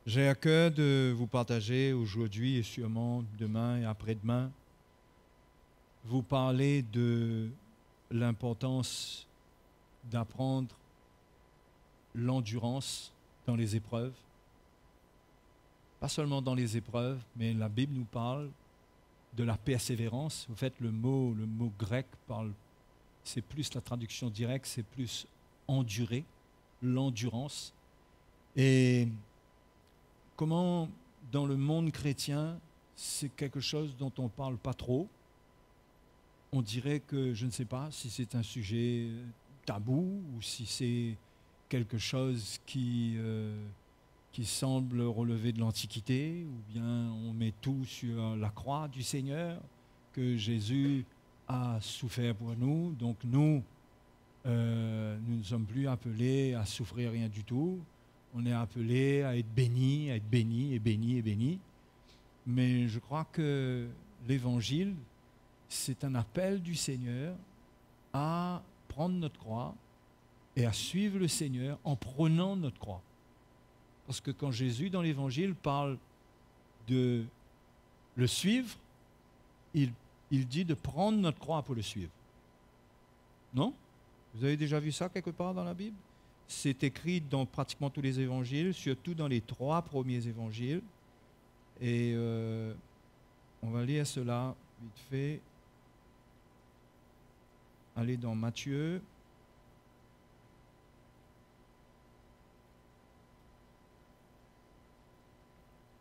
J'ai à cœur de vous partager aujourd'hui et sûrement demain et après-demain, vous parler de l'importance d'apprendre l'endurance dans les épreuves. Pas seulement dans les épreuves, mais la Bible nous parle de la persévérance. En fait, le mot grec parle, c'est plus la traduction directe, c'est plus endurer, l'endurance. Et comment, dans le monde chrétien, c'est quelque chose dont on ne parle pas trop. On dirait que, je ne sais pas si c'est un sujet tabou ou si c'est quelque chose qui semble relever de l'Antiquité, ou bien on met tout sur la croix du Seigneur, que Jésus a souffert pour nous. Donc nous ne sommes plus appelés à souffrir rien du tout. On est appelés à être bénis, et bénis. Mais je crois que l'Évangile, c'est un appel du Seigneur à prendre notre croix et à suivre le Seigneur en prenant notre croix. Parce que quand Jésus, dans l'Évangile, parle de le suivre, il dit de prendre notre croix pour le suivre. Non? Vous avez déjà vu ça quelque part dans la Bible? C'est écrit dans pratiquement tous les évangiles, surtout dans les 3 premiers évangiles. Et on va lire cela vite fait. Allez dans Matthieu.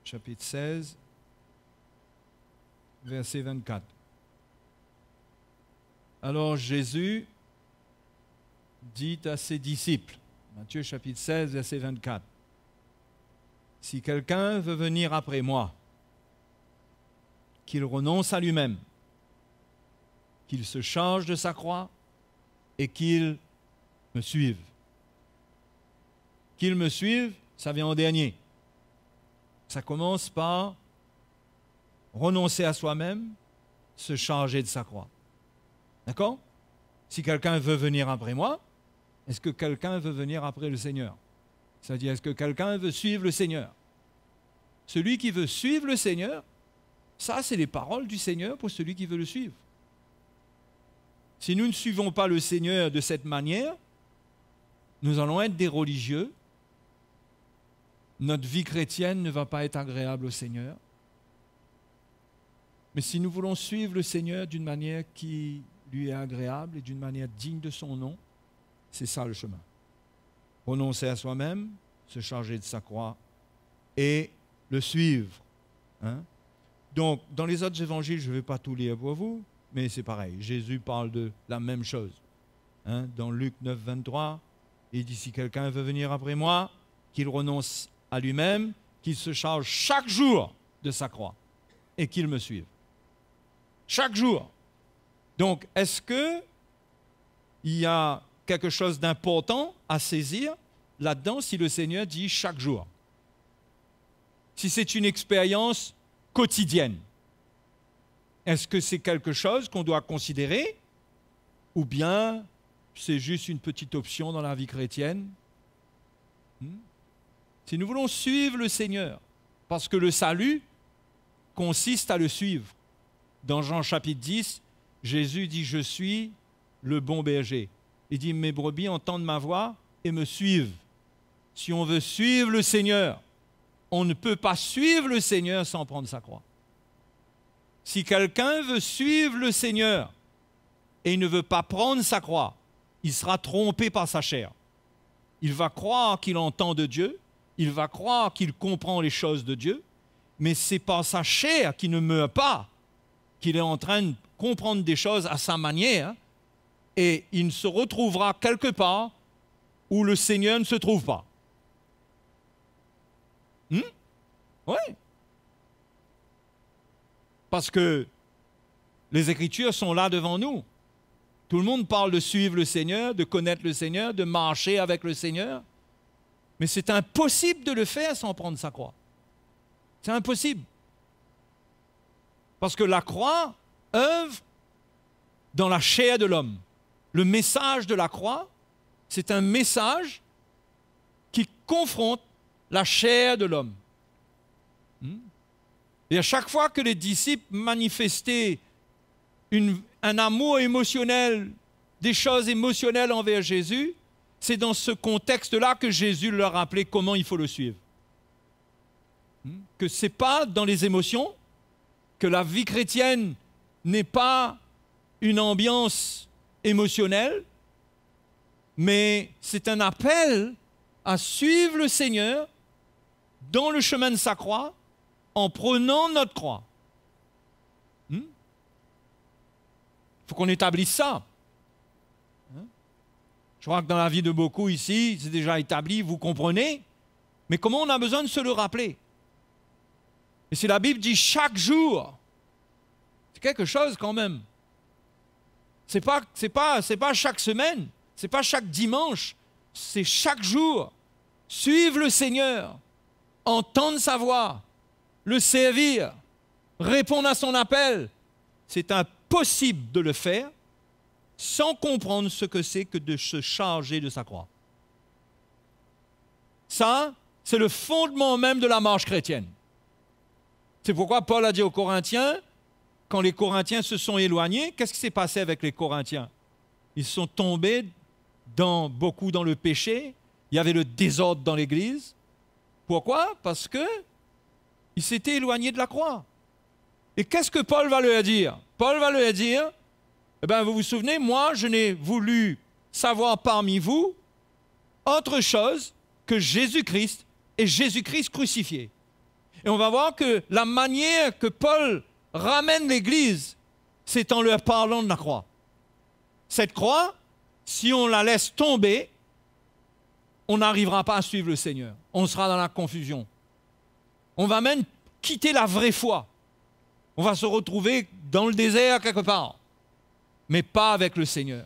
Chapitre 16, verset 24. Alors Jésus dit à ses disciples, Matthieu chapitre 16, verset 24, « Si quelqu'un veut venir après moi, qu'il renonce à lui-même, qu'il se charge de sa croix et qu'il me suive. » Qu'il me suive, ça vient en dernier. Ça commence par renoncer à soi-même, se charger de sa croix. D'accord? Si quelqu'un veut venir après moi, est-ce que quelqu'un veut venir après le Seigneur? C'est-à-dire, est-ce que quelqu'un veut suivre le Seigneur? Celui qui veut suivre le Seigneur, ça, c'est les paroles du Seigneur pour celui qui veut le suivre. Si nous ne suivons pas le Seigneur de cette manière, nous allons être des religieux. Notre vie chrétienne ne va pas être agréable au Seigneur. Mais si nous voulons suivre le Seigneur d'une manière qui lui est agréable et d'une manière digne de son nom, c'est ça le chemin. Renoncer à soi-même, se charger de sa croix et le suivre. Hein? Donc, dans les autres évangiles, je ne vais pas tout lire pour vous, mais c'est pareil. Jésus parle de la même chose. Hein? Dans Luc 9, 23, il dit, si quelqu'un veut venir après moi, qu'il renonce à lui-même, qu'il se charge chaque jour de sa croix et qu'il me suive. Chaque jour. Donc, est-ce qu'il y a quelque chose d'important à saisir là-dedans si le Seigneur dit chaque jour? Si c'est une expérience quotidienne, est-ce que c'est quelque chose qu'on doit considérer ou bien c'est juste une petite option dans la vie chrétienne? Si nous voulons suivre le Seigneur, parce que le salut consiste à le suivre. Dans Jean chapitre 10, Jésus dit « Je suis le bon berger ». Il dit « Mes brebis entendent ma voix et me suivent ». Si on veut suivre le Seigneur, on ne peut pas suivre le Seigneur sans prendre sa croix. Si quelqu'un veut suivre le Seigneur et il ne veut pas prendre sa croix, il sera trompé par sa chair. Il va croire qu'il entend de Dieu, il va croire qu'il comprend les choses de Dieu, mais c'est par sa chair qui ne meurt pas qu'il est en train de comprendre des choses à sa manière et il se retrouvera quelque part où le Seigneur ne se trouve pas. Oui. Parce que les Écritures sont là devant nous. Tout le monde parle de suivre le Seigneur, de connaître le Seigneur, de marcher avec le Seigneur. Mais c'est impossible de le faire sans prendre sa croix. C'est impossible. Parce que la croix œuvre dans la chair de l'homme. Le message de la croix, c'est un message qui confronte la chair de l'homme. Et à chaque fois que les disciples manifestaient un amour émotionnel, des choses émotionnelles envers Jésus, c'est dans ce contexte-là que Jésus leur rappelait comment il faut le suivre. Que ce n'est pas dans les émotions, que la vie chrétienne n'est pas une ambiance émotionnelle, mais c'est un appel à suivre le Seigneur dans le chemin de sa croix en prenant notre croix. Il faut qu'on établisse ça. Je crois que dans la vie de beaucoup ici, c'est déjà établi, vous comprenez, mais comment on a besoin de se le rappeler? Et si la Bible dit chaque jour, c'est quelque chose quand même. C'est pas chaque semaine, c'est pas chaque dimanche, c'est chaque jour. Suivre le Seigneur, entendre sa voix, le servir, répondre à son appel. C'est impossible de le faire sans comprendre ce que c'est que de se charger de sa croix. Ça, c'est le fondement même de la marche chrétienne. C'est pourquoi Paul a dit aux Corinthiens, quand les Corinthiens se sont éloignés, qu'est-ce qui s'est passé avec les Corinthiens? Ils sont tombés beaucoup dans le péché, il y avait le désordre dans l'Église. Pourquoi? Parce qu'ils s'étaient éloignés de la croix. Et qu'est-ce que Paul va leur dire? Paul va leur dire, vous vous souvenez, moi, je n'ai voulu savoir parmi vous autre chose que Jésus-Christ et Jésus-Christ crucifié. Et on va voir que la manière que Paul ramène l'Église, c'est en leur parlant de la croix. Cette croix, si on la laisse tomber, on n'arrivera pas à suivre le Seigneur. On sera dans la confusion. On va même quitter la vraie foi. On va se retrouver dans le désert quelque part, mais pas avec le Seigneur.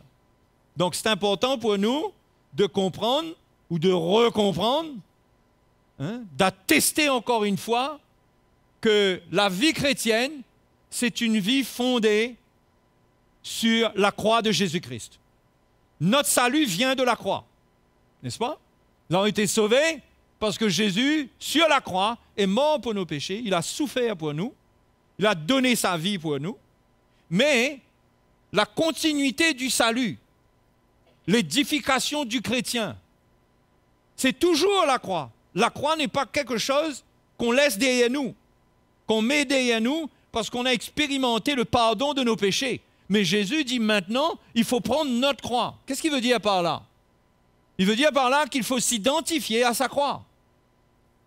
Donc c'est important pour nous de comprendre ou de recomprendre, d'attester encore une fois que la vie chrétienne, c'est une vie fondée sur la croix de Jésus-Christ. Notre salut vient de la croix, n'est-ce pas? Nous avons été sauvés parce que Jésus, sur la croix, est mort pour nos péchés, il a souffert pour nous, il a donné sa vie pour nous, mais la continuité du salut, l'édification du chrétien, c'est toujours la croix. La croix n'est pas quelque chose qu'on laisse derrière nous, qu'on met derrière nous parce qu'on a expérimenté le pardon de nos péchés. Mais Jésus dit maintenant, il faut prendre notre croix. Qu'est-ce qu'il veut dire par là? Il veut dire par là qu'il faut s'identifier à sa croix.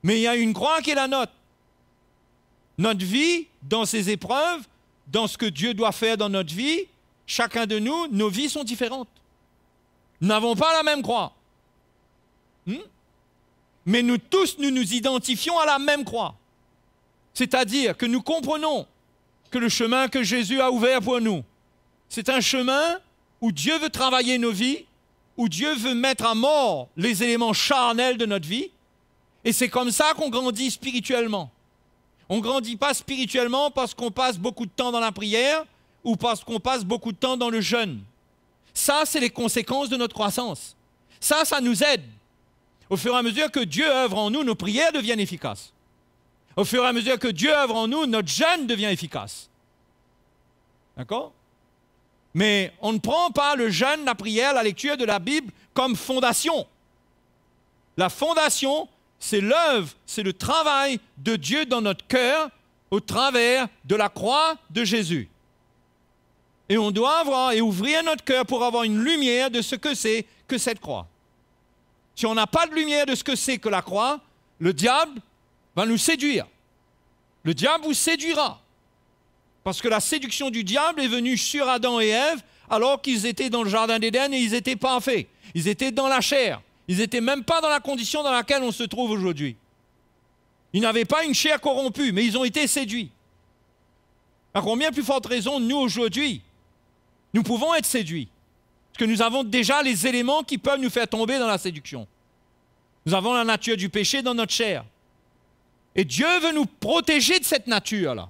Mais il y a une croix qui est la nôtre. Notre vie, dans ses épreuves, dans ce que Dieu doit faire dans notre vie, chacun de nous, nos vies sont différentes. Nous n'avons pas la même croix. Mais nous tous, nous nous identifions à la même croix. C'est-à-dire que nous comprenons que le chemin que Jésus a ouvert pour nous, c'est un chemin où Dieu veut travailler nos vies, où Dieu veut mettre à mort les éléments charnels de notre vie. Et c'est comme ça qu'on grandit spirituellement. On ne grandit pas spirituellement parce qu'on passe beaucoup de temps dans la prière ou parce qu'on passe beaucoup de temps dans le jeûne. Ça, c'est les conséquences de notre croissance. Ça nous aide. Au fur et à mesure que Dieu œuvre en nous, nos prières deviennent efficaces. Au fur et à mesure que Dieu œuvre en nous, notre jeûne devient efficace. D'accord? Mais on ne prend pas le jeûne, la prière, la lecture de la Bible comme fondation. La fondation, c'est l'œuvre, c'est le travail de Dieu dans notre cœur au travers de la croix de Jésus. Et on doit avoir et ouvrir notre cœur pour avoir une lumière de ce que c'est que cette croix. Si on n'a pas de lumière de ce que c'est que la croix, le diable va nous séduire. Le diable vous séduira. Parce que la séduction du diable est venue sur Adam et Ève alors qu'ils étaient dans le jardin d'Éden et ils étaient parfaits. Ils étaient dans la chair. Ils n'étaient même pas dans la condition dans laquelle on se trouve aujourd'hui. Ils n'avaient pas une chair corrompue, mais ils ont été séduits. À combien plus forte raison, nous aujourd'hui, nous pouvons être séduits. Parce que nous avons déjà les éléments qui peuvent nous faire tomber dans la séduction. Nous avons la nature du péché dans notre chair. Et Dieu veut nous protéger de cette nature-là.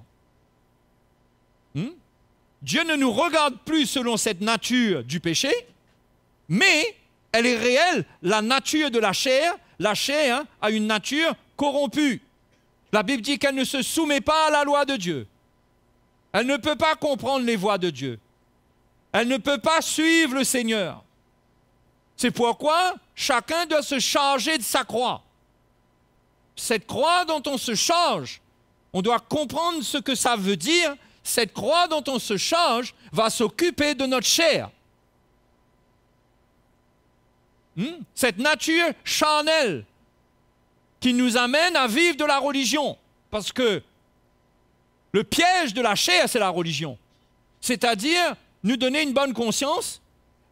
Dieu ne nous regarde plus selon cette nature du péché, mais elle est réelle. La nature de la chair a une nature corrompue. La Bible dit qu'elle ne se soumet pas à la loi de Dieu. Elle ne peut pas comprendre les voies de Dieu. Elle ne peut pas suivre le Seigneur. C'est pourquoi chacun doit se charger de sa croix. Cette croix dont on se charge, on doit comprendre ce que ça veut dire. Cette croix dont on se charge va s'occuper de notre chair. Cette nature charnelle qui nous amène à vivre de la religion. Parce que le piège de la chair, c'est la religion. C'est-à-dire nous donner une bonne conscience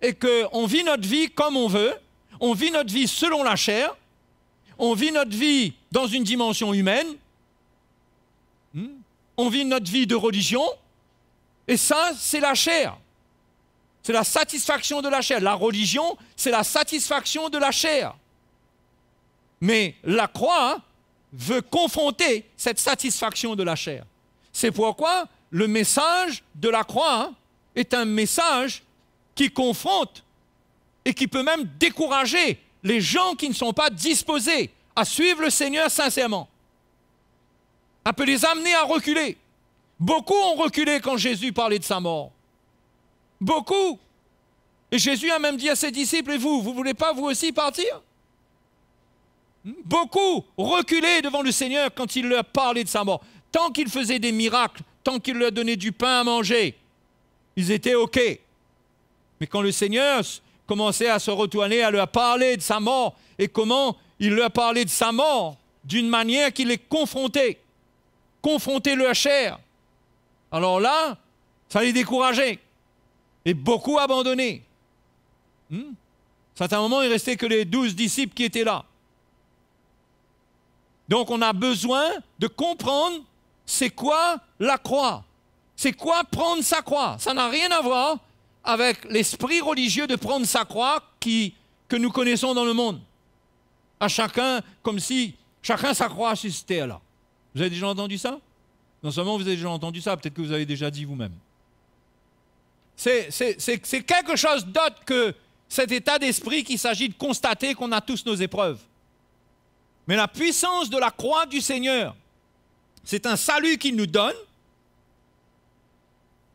et qu'on vit notre vie comme on veut, on vit notre vie selon la chair, on vit notre vie dans une dimension humaine, on vit notre vie de religion, et ça, c'est la chair. C'est la satisfaction de la chair. La religion, c'est la satisfaction de la chair. Mais la croix veut confronter cette satisfaction de la chair. C'est pourquoi le message de la croix est un message qui confronte et qui peut même décourager les gens qui ne sont pas disposés à suivre le Seigneur sincèrement. Ça peut les amener à reculer. Beaucoup ont reculé quand Jésus parlait de sa mort. Beaucoup. Et Jésus a même dit à ses disciples, et vous ne voulez pas vous aussi partir? Beaucoup reculaient devant le Seigneur quand il leur parlait de sa mort. Tant qu'il faisait des miracles, tant qu'il leur donnait du pain à manger, ils étaient OK. Mais quand le Seigneur commençait à se retourner, à leur parler de sa mort, et comment il leur parlait de sa mort d'une manière qui les confrontait leur chair, alors là, ça les décourageait. Et beaucoup abandonnaient. À certains moments, il ne restait que les 12 disciples qui étaient là. Donc, on a besoin de comprendre c'est quoi la croix. C'est quoi prendre sa croix. Ça n'a rien à voir avec l'esprit religieux de prendre sa croix que nous connaissons dans le monde. À chacun, comme si chacun sa croix sur cette terre-là. Vous avez déjà entendu ça? Non seulement vous avez déjà entendu ça, peut-être que vous avez déjà dit vous-même. C'est quelque chose d'autre que cet état d'esprit qu'il s'agit de constater qu'on a tous nos épreuves. Mais la puissance de la croix du Seigneur, c'est un salut qu'il nous donne,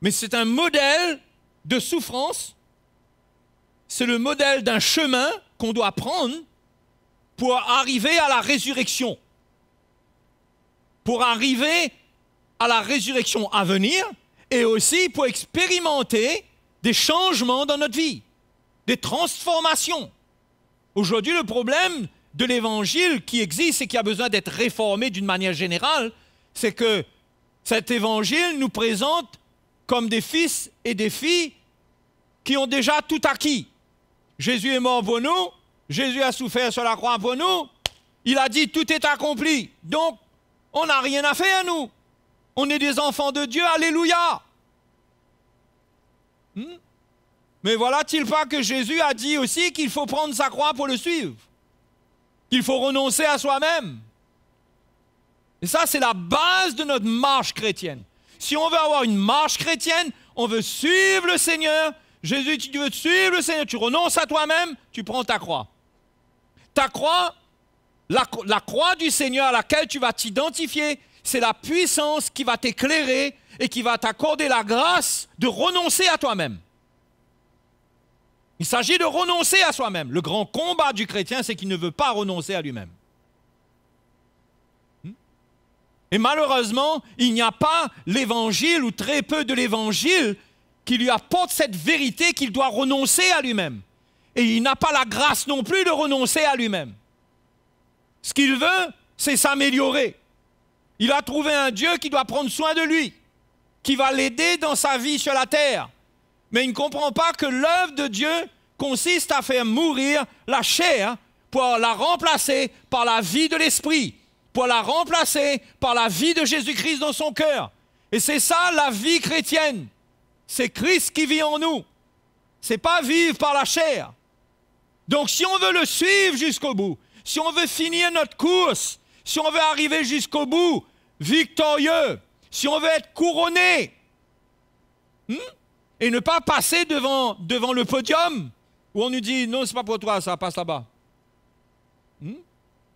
mais c'est un modèle de souffrance, c'est le modèle d'un chemin qu'on doit prendre pour arriver à la résurrection. Pour arriver à la résurrection à venir et aussi pour expérimenter des changements dans notre vie, des transformations. Aujourd'hui, le problème de l'évangile qui existe et qui a besoin d'être réformé d'une manière générale, c'est que cet évangile nous présente comme des fils et des filles qui ont déjà tout acquis. Jésus est mort pour nous, Jésus a souffert sur la croix pour nous, il a dit tout est accompli. Donc, on n'a rien à faire, nous. On est des enfants de Dieu, alléluia. Mais voilà-t-il pas que Jésus a dit aussi qu'il faut prendre sa croix pour le suivre? Qu'il faut renoncer à soi-même. Et ça, c'est la base de notre marche chrétienne. Si on veut avoir une marche chrétienne, on veut suivre le Seigneur. Jésus, tu veux suivre le Seigneur, tu renonces à toi-même, tu prends ta croix. Ta croix, la croix du Seigneur à laquelle tu vas t'identifier, c'est la puissance qui va t'éclairer et qui va t'accorder la grâce de renoncer à toi-même. Il s'agit de renoncer à soi-même. Le grand combat du chrétien, c'est qu'il ne veut pas renoncer à lui-même. Et malheureusement, il n'y a pas l'évangile ou très peu de l'évangile qui lui apporte cette vérité qu'il doit renoncer à lui-même. Et il n'a pas la grâce non plus de renoncer à lui-même. Ce qu'il veut, c'est s'améliorer. Il a trouvé un Dieu qui doit prendre soin de lui, qui va l'aider dans sa vie sur la terre. Mais il ne comprend pas que l'œuvre de Dieu consiste à faire mourir la chair pour la remplacer par la vie de l'esprit, pour la remplacer par la vie de Jésus-Christ dans son cœur. Et c'est ça la vie chrétienne. C'est Christ qui vit en nous. Ce n'est pas vivre par la chair. Donc si on veut le suivre jusqu'au bout, si on veut finir notre course, si on veut arriver jusqu'au bout, victorieux, si on veut être couronné, et ne pas passer devant le podium, où on nous dit, non, c'est pas pour toi, ça passe là-bas.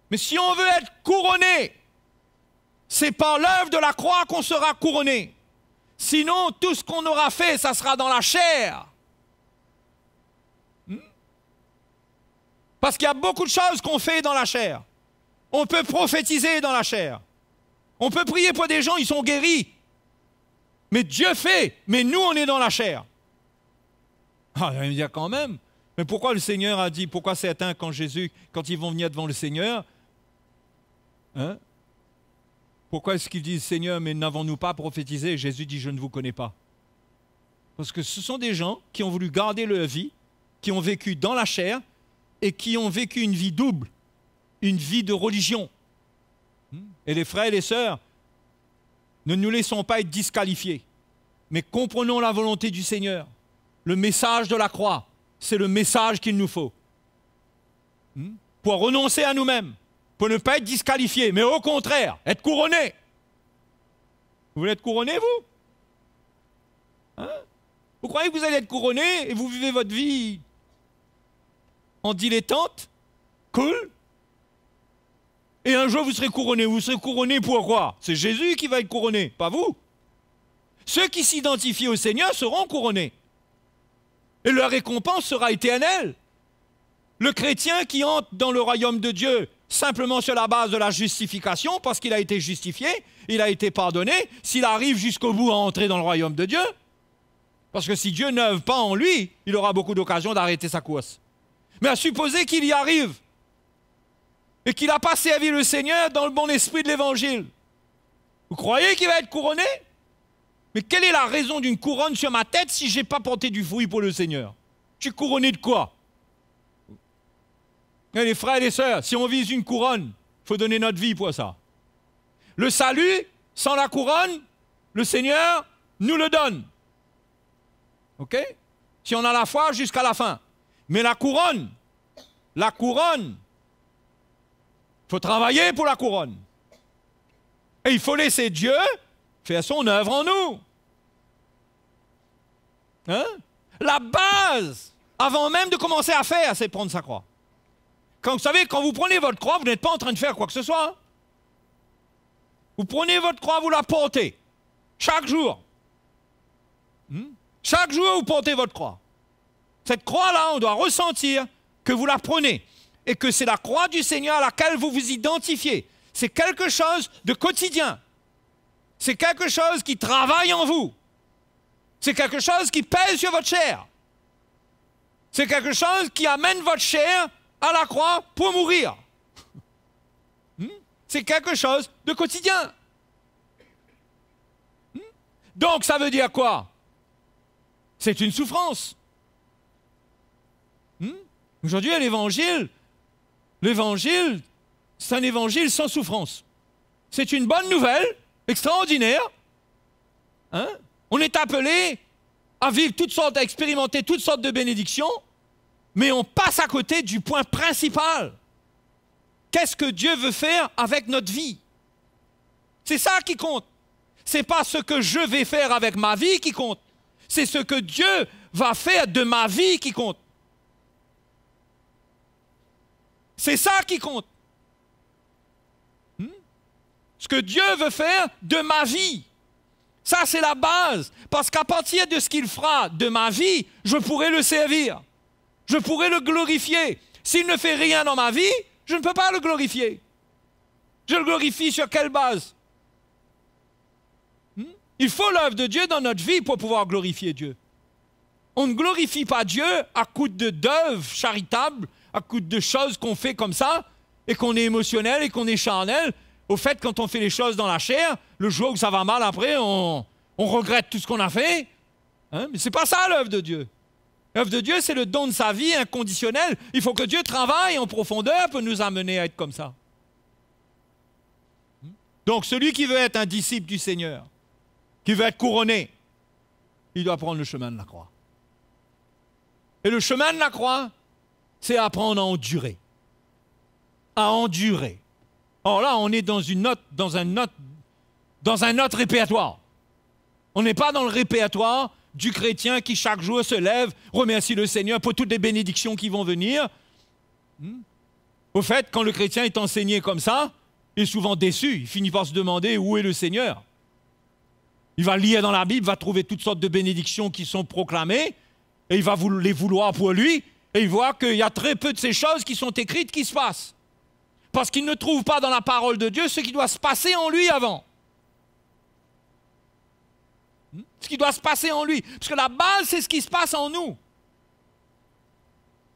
Mais si on veut être couronné, c'est par l'œuvre de la croix qu'on sera couronné. Sinon, tout ce qu'on aura fait, ça sera dans la chair. Parce qu'il y a beaucoup de choses qu'on fait dans la chair. On peut prophétiser dans la chair. On peut prier pour des gens, ils sont guéris. Mais Dieu fait, mais nous, on est dans la chair. Ah, il va me dire quand même, mais pourquoi le Seigneur a dit, pourquoi certains, quand ils vont venir devant le Seigneur, hein, pourquoi est-ce qu'ils disent, Seigneur, mais n'avons-nous pas prophétisé? Jésus dit, je ne vous connais pas. Parce que ce sont des gens qui ont voulu garder leur vie, qui ont vécu dans la chair et qui ont vécu une vie double, une vie de religion. Et les frères et les sœurs, ne nous laissons pas être disqualifiés, mais comprenons la volonté du Seigneur. Le message de la croix, c'est le message qu'il nous faut. Pour renoncer à nous-mêmes, pour ne pas être disqualifiés, mais au contraire, être couronnés. Vous voulez être couronnés, vous? Hein? Vous croyez que vous allez être couronnés et vous vivez votre vie en dilettante? Cool. Et un jour, vous serez couronné. Vous serez couronné pour quoi? C'est Jésus qui va être couronné, pas vous. Ceux qui s'identifient au Seigneur seront couronnés. Et leur récompense sera éternelle. Le chrétien qui entre dans le royaume de Dieu simplement sur la base de la justification, parce qu'il a été justifié, il a été pardonné, s'il arrive jusqu'au bout à entrer dans le royaume de Dieu, parce que si Dieu n'œuvre pas en lui, il aura beaucoup d'occasions d'arrêter sa course. Mais à supposer qu'il y arrive, et qu'il n'a pas servi le Seigneur dans le bon esprit de l'Évangile, vous croyez qu'il va être couronné? Mais quelle est la raison d'une couronne sur ma tête si je n'ai pas porté du fruit pour le Seigneur? Je suis couronné de quoi? Et les frères et les sœurs, si on vise une couronne, il faut donner notre vie pour ça. Le salut, sans la couronne, le Seigneur nous le donne. OK? Si on a la foi jusqu'à la fin. Mais la couronne, il faut travailler pour la couronne. Et il faut laisser Dieu faire son œuvre en nous. Hein? La base, avant même de commencer à faire, c'est prendre sa croix. Vous savez, quand vous prenez votre croix, vous n'êtes pas en train de faire quoi que ce soit. Hein? Vous prenez votre croix, vous la portez. Chaque jour. Chaque jour, vous portez votre croix. Cette croix-là, on doit ressentir que vous la prenez et que c'est la croix du Seigneur à laquelle vous vous identifiez. C'est quelque chose de quotidien. C'est quelque chose qui travaille en vous. C'est quelque chose qui pèse sur votre chair. C'est quelque chose qui amène votre chair à la croix pour mourir. C'est quelque chose de quotidien. Donc ça veut dire quoi? C'est une souffrance. Aujourd'hui, l'évangile, c'est un évangile sans souffrance. C'est une bonne nouvelle, extraordinaire. Hein? On est appelé à vivre toutes sortes, à expérimenter toutes sortes de bénédictions, mais on passe à côté du point principal. Qu'est-ce que Dieu veut faire avec notre vie? C'est ça qui compte. Ce n'est pas ce que je vais faire avec ma vie qui compte. C'est ce que Dieu va faire de ma vie qui compte. C'est ça qui compte. Ce que Dieu veut faire de ma vie. Ça, c'est la base. Parce qu'à partir de ce qu'il fera de ma vie, je pourrai le servir. Je pourrai le glorifier. S'il ne fait rien dans ma vie, je ne peux pas le glorifier. Je le glorifie sur quelle base? Il faut l'œuvre de Dieu dans notre vie pour pouvoir glorifier Dieu. On ne glorifie pas Dieu à coup d'œuvres charitables, à coup de choses qu'on fait comme ça, et qu'on est émotionnel et qu'on est charnel. Au fait, quand on fait les choses dans la chair, le jour où ça va mal après, on regrette tout ce qu'on a fait. Hein? Mais ce n'est pas ça l'œuvre de Dieu. L'œuvre de Dieu, c'est le don de sa vie inconditionnel. Il faut que Dieu travaille en profondeur pour nous amener à être comme ça. Donc, celui qui veut être un disciple du Seigneur, qui veut être couronné, il doit prendre le chemin de la croix. Et le chemin de la croix, c'est apprendre à endurer. À endurer. Or là, on est dans un autre répertoire. On n'est pas dans le répertoire du chrétien qui chaque jour se lève, remercie le Seigneur pour toutes les bénédictions qui vont venir. Au fait, quand le chrétien est enseigné comme ça, Il est souvent déçu, il finit par se demander où est le Seigneur. Il va lire dans la Bible, va trouver toutes sortes de bénédictions qui sont proclamées, et il va les vouloir pour lui, et il voit qu'il y a très peu de ces choses qui sont écrites qui se passent. Parce qu'il ne trouve pas dans la parole de Dieu ce qui doit se passer en lui avant. Ce qui doit se passer en lui. Parce que la base, c'est ce qui se passe en nous.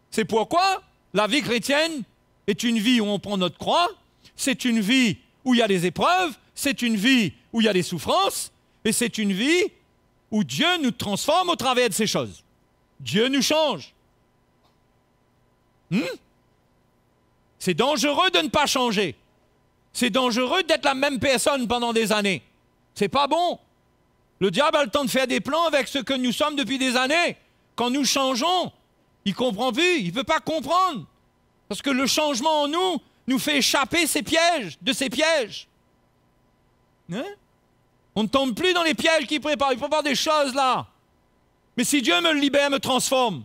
C'est pourquoi la vie chrétienne est une vie où on prend notre croix, c'est une vie où il y a des épreuves, c'est une vie où il y a des souffrances, et c'est une vie où Dieu nous transforme au travers de ces choses. Dieu nous change. C'est dangereux de ne pas changer. C'est dangereux d'être la même personne pendant des années. C'est pas bon. Le diable a le temps de faire des plans avec ce que nous sommes depuis des années. Quand nous changeons, il ne comprend plus, il ne peut pas comprendre. Parce que le changement en nous nous fait échapper de ces pièges. Hein? On ne tombe plus dans les pièges qu'il prépare. Il prépare des choses là. Mais si Dieu me libère, me transforme,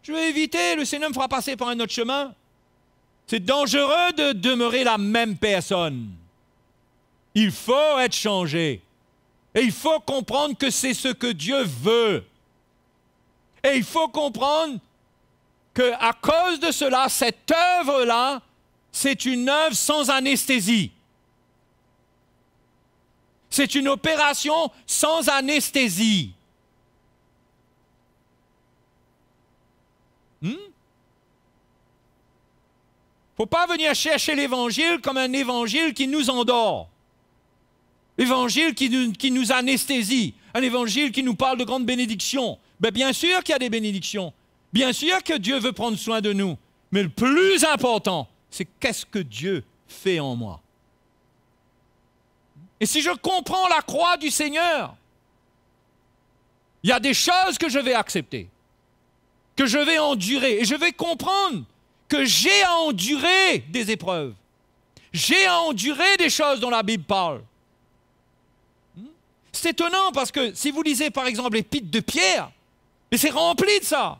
je vais éviter, le Seigneur me fera passer par un autre chemin. C'est dangereux de demeurer la même personne. Il faut être changé. Et il faut comprendre que c'est ce que Dieu veut. Et il faut comprendre qu'à cause de cela, cette œuvre-là, c'est une œuvre sans anesthésie. C'est une opération sans anesthésie. Il ne faut pas venir chercher l'Évangile comme un évangile qui nous endort. L'évangile qui nous anesthésie. Un évangile qui nous parle de grandes bénédictions. Ben, bien sûr qu'il y a des bénédictions. Bien sûr que Dieu veut prendre soin de nous. Mais le plus important, c'est qu'est-ce que Dieu fait en moi. Et si je comprends la croix du Seigneur, il y a des choses que je vais accepter, que je vais endurer. Et je vais comprendre que j'ai à endurer des épreuves. J'ai à endurer des choses dont la Bible parle. C'est étonnant parce que si vous lisez par exemple l'épître de Pierre, mais c'est rempli de ça.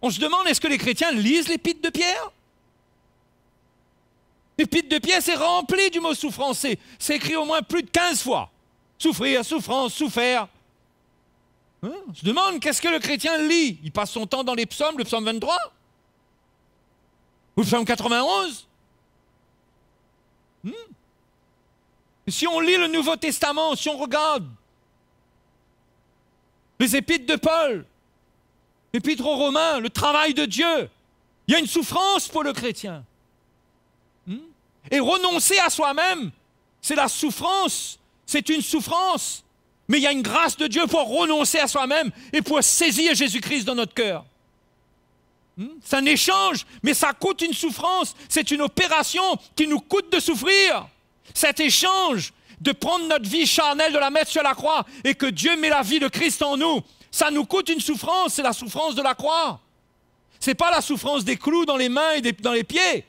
On se demande, est-ce que les chrétiens lisent l'épître de Pierre? L'épître de Pierre, c'est rempli du mot souffrance. C'est écrit au moins plus de 15 fois. Souffrir, souffrance, souffert. On se demande, qu'est-ce que le chrétien lit? Il passe son temps dans les psaumes, le psaume 23? Ou le psaume 91? Et si on lit le Nouveau Testament, si on regarde les épîtres de Paul, l'épître aux Romains, le travail de Dieu, il y a une souffrance pour le chrétien. Et renoncer à soi-même, c'est la souffrance, c'est une souffrance. Mais il y a une grâce de Dieu pour renoncer à soi-même et pour saisir Jésus-Christ dans notre cœur. C'est un échange, mais ça coûte une souffrance. C'est une opération qui nous coûte de souffrir. Cet échange, de prendre notre vie charnelle, de la mettre sur la croix, et que Dieu met la vie de Christ en nous, ça nous coûte une souffrance, c'est la souffrance de la croix. Ce n'est pas la souffrance des clous dans les mains et dans les pieds,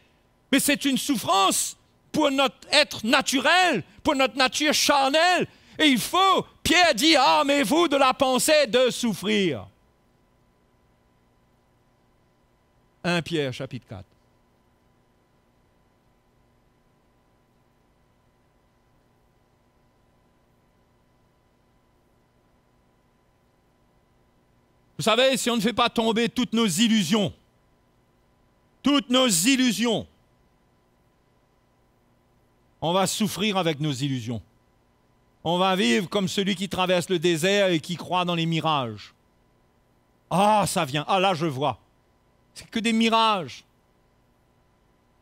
mais c'est une souffrance pour notre être naturel, pour notre nature charnelle. Et il faut, Pierre dit, armez-vous de la pensée de souffrir. 1 Pierre, chapitre 4. Vous savez, si on ne fait pas tomber toutes nos illusions, on va souffrir avec nos illusions. On va vivre comme celui qui traverse le désert et qui croit dans les mirages. Ça vient. Là, je vois. C'est que des mirages.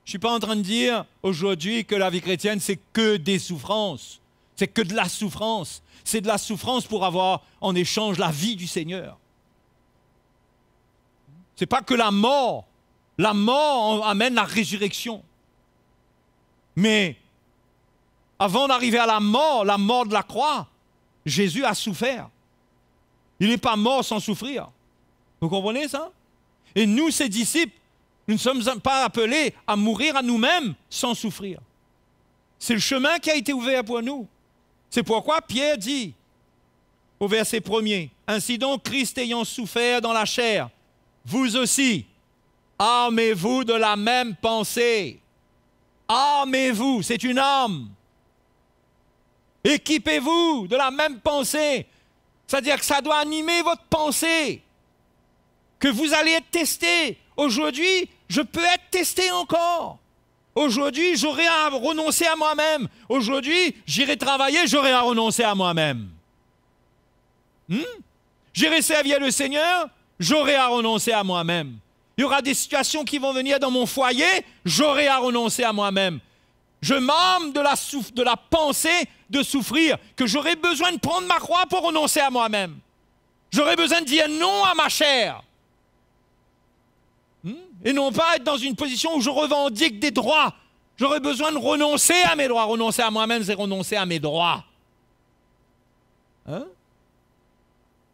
Je ne suis pas en train de dire aujourd'hui que la vie chrétienne, c'est que des souffrances. C'est que de la souffrance. C'est de la souffrance pour avoir en échange la vie du Seigneur. Ce n'est pas que la mort. La mort amène la résurrection. Mais avant d'arriver à la mort de la croix, Jésus a souffert. Il n'est pas mort sans souffrir. Vous comprenez ça? Et nous, ses disciples, nous ne sommes pas appelés à mourir à nous-mêmes sans souffrir. C'est le chemin qui a été ouvert pour nous. C'est pourquoi Pierre dit, au verset 1er, « Ainsi donc, Christ ayant souffert dans la chair, vous aussi, armez-vous de la même pensée. » Armez-vous, c'est une arme. Équipez-vous de la même pensée. C'est-à-dire que ça doit animer votre pensée. Que vous allez être testé. Aujourd'hui, je peux être testé encore. Aujourd'hui, j'aurai à renoncer à moi-même. Aujourd'hui, j'irai travailler, j'aurai à renoncer à moi-même. J'irai servir le Seigneur, j'aurai à renoncer à moi-même. Il y aura des situations qui vont venir dans mon foyer, j'aurai à renoncer à moi-même. Je m'arme de la pensée de souffrir, que j'aurai besoin de prendre ma croix pour renoncer à moi-même. J'aurai besoin de dire non à ma chair. Et non pas être dans une position où je revendique des droits. J'aurai besoin de renoncer à mes droits. Renoncer à moi-même, c'est renoncer à mes droits.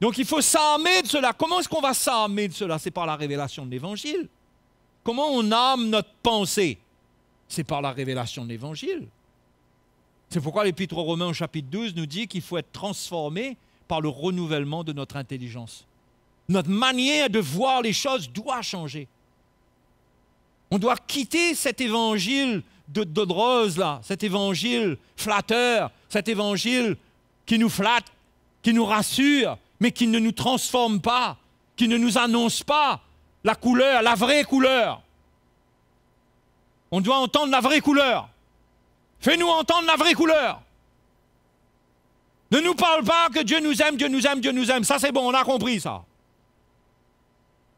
Donc il faut s'armer de cela. Comment est-ce qu'on va s'armer de cela? C'est par la révélation de l'Évangile. Comment on arme notre pensée? C'est par la révélation de l'Évangile. C'est pourquoi l'Épître aux Romains au chapitre 12 nous dit qu'il faut être transformé par le renouvellement de notre intelligence. Notre manière de voir les choses doit changer. On doit quitter cet évangile de rose là, cet évangile flatteur, cet évangile qui nous flatte, qui nous rassure, mais qui ne nous transforme pas, qui ne nous annonce pas la couleur, la vraie couleur. On doit entendre la vraie couleur. Fais-nous entendre la vraie couleur. Ne nous parle pas que Dieu nous aime, Dieu nous aime, Dieu nous aime. Ça c'est bon, on a compris ça.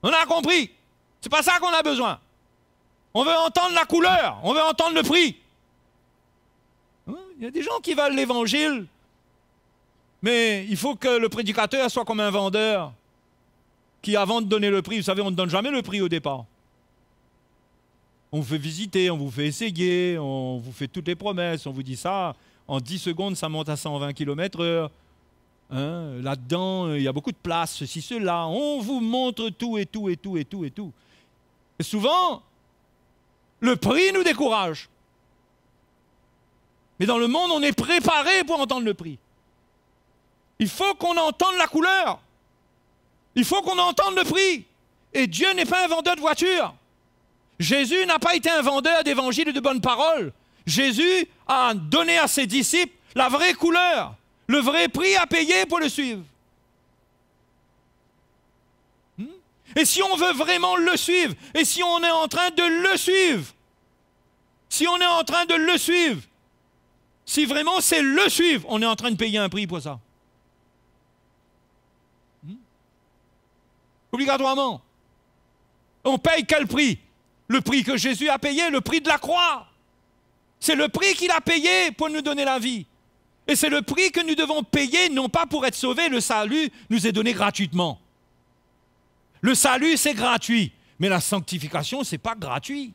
On a compris. C'est pas ça qu'on a besoin. On veut entendre la couleur, on veut entendre le prix. Il y a des gens qui veulent l'évangile, mais il faut que le prédicateur soit comme un vendeur qui, avant de donner le prix, vous savez, on ne donne jamais le prix au départ. On vous fait visiter, on vous fait essayer, on vous fait toutes les promesses, on vous dit ça, en 10 secondes, ça monte à 120 km/h. Là-dedans, il y a beaucoup de place, ceci, cela. On vous montre tout et tout et tout et tout et tout. Et souvent, le prix nous décourage. Mais dans le monde, on est préparé pour entendre le prix. Il faut qu'on entende la couleur. Il faut qu'on entende le prix. Et Dieu n'est pas un vendeur de voitures. Jésus n'a pas été un vendeur d'évangile et de bonnes paroles. Jésus a donné à ses disciples la vraie couleur, le vrai prix à payer pour le suivre. Et si on veut vraiment le suivre, et si on est en train de le suivre, si on est en train de le suivre, si vraiment c'est le suivre, on est en train de payer un prix pour ça. Obligatoirement. On paye quel prix? Le prix que Jésus a payé, le prix de la croix. C'est le prix qu'il a payé pour nous donner la vie. Et c'est le prix que nous devons payer, non pas pour être sauvés, le salut nous est donné gratuitement. Le salut, c'est gratuit, mais la sanctification, ce n'est pas gratuit.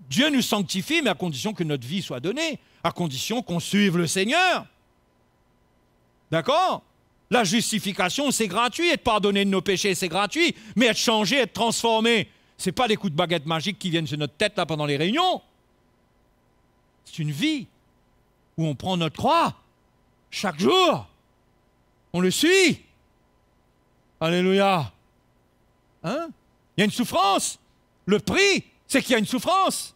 Dieu nous sanctifie, mais à condition que notre vie soit donnée, à condition qu'on suive le Seigneur. D'accord? La justification, c'est gratuit, être pardonné de nos péchés, c'est gratuit, mais être changé, être transformé, ce n'est pas des coups de baguette magique qui viennent sur notre tête là pendant les réunions. C'est une vie où on prend notre croix chaque jour, on le suit. Alléluia. Il y a une souffrance. Le prix, c'est qu'il y a une souffrance.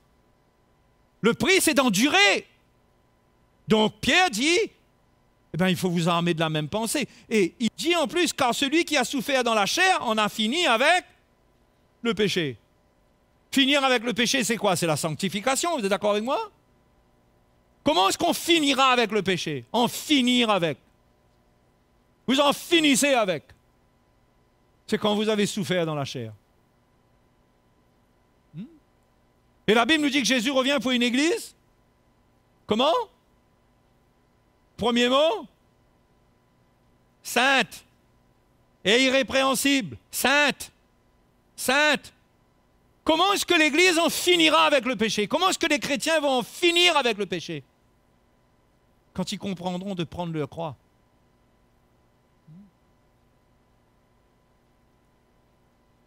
Le prix, c'est d'endurer. Donc Pierre dit, il faut vous armer de la même pensée. Et il dit en plus, car celui qui a souffert dans la chair en a fini avec le péché. Finir avec le péché, c'est quoi? C'est la sanctification, vous êtes d'accord avec moi? Comment est-ce qu'on finira avec le péché? En finir avec. Vous en finissez avec. C'est quand vous avez souffert dans la chair. Et la Bible nous dit que Jésus revient pour une église. Comment? Premier mot? Sainte et irrépréhensible. Sainte. Sainte. Comment est-ce que l'église en finira avec le péché? Comment est-ce que les chrétiens vont en finir avec le péché? Quand ils comprendront de prendre leur croix.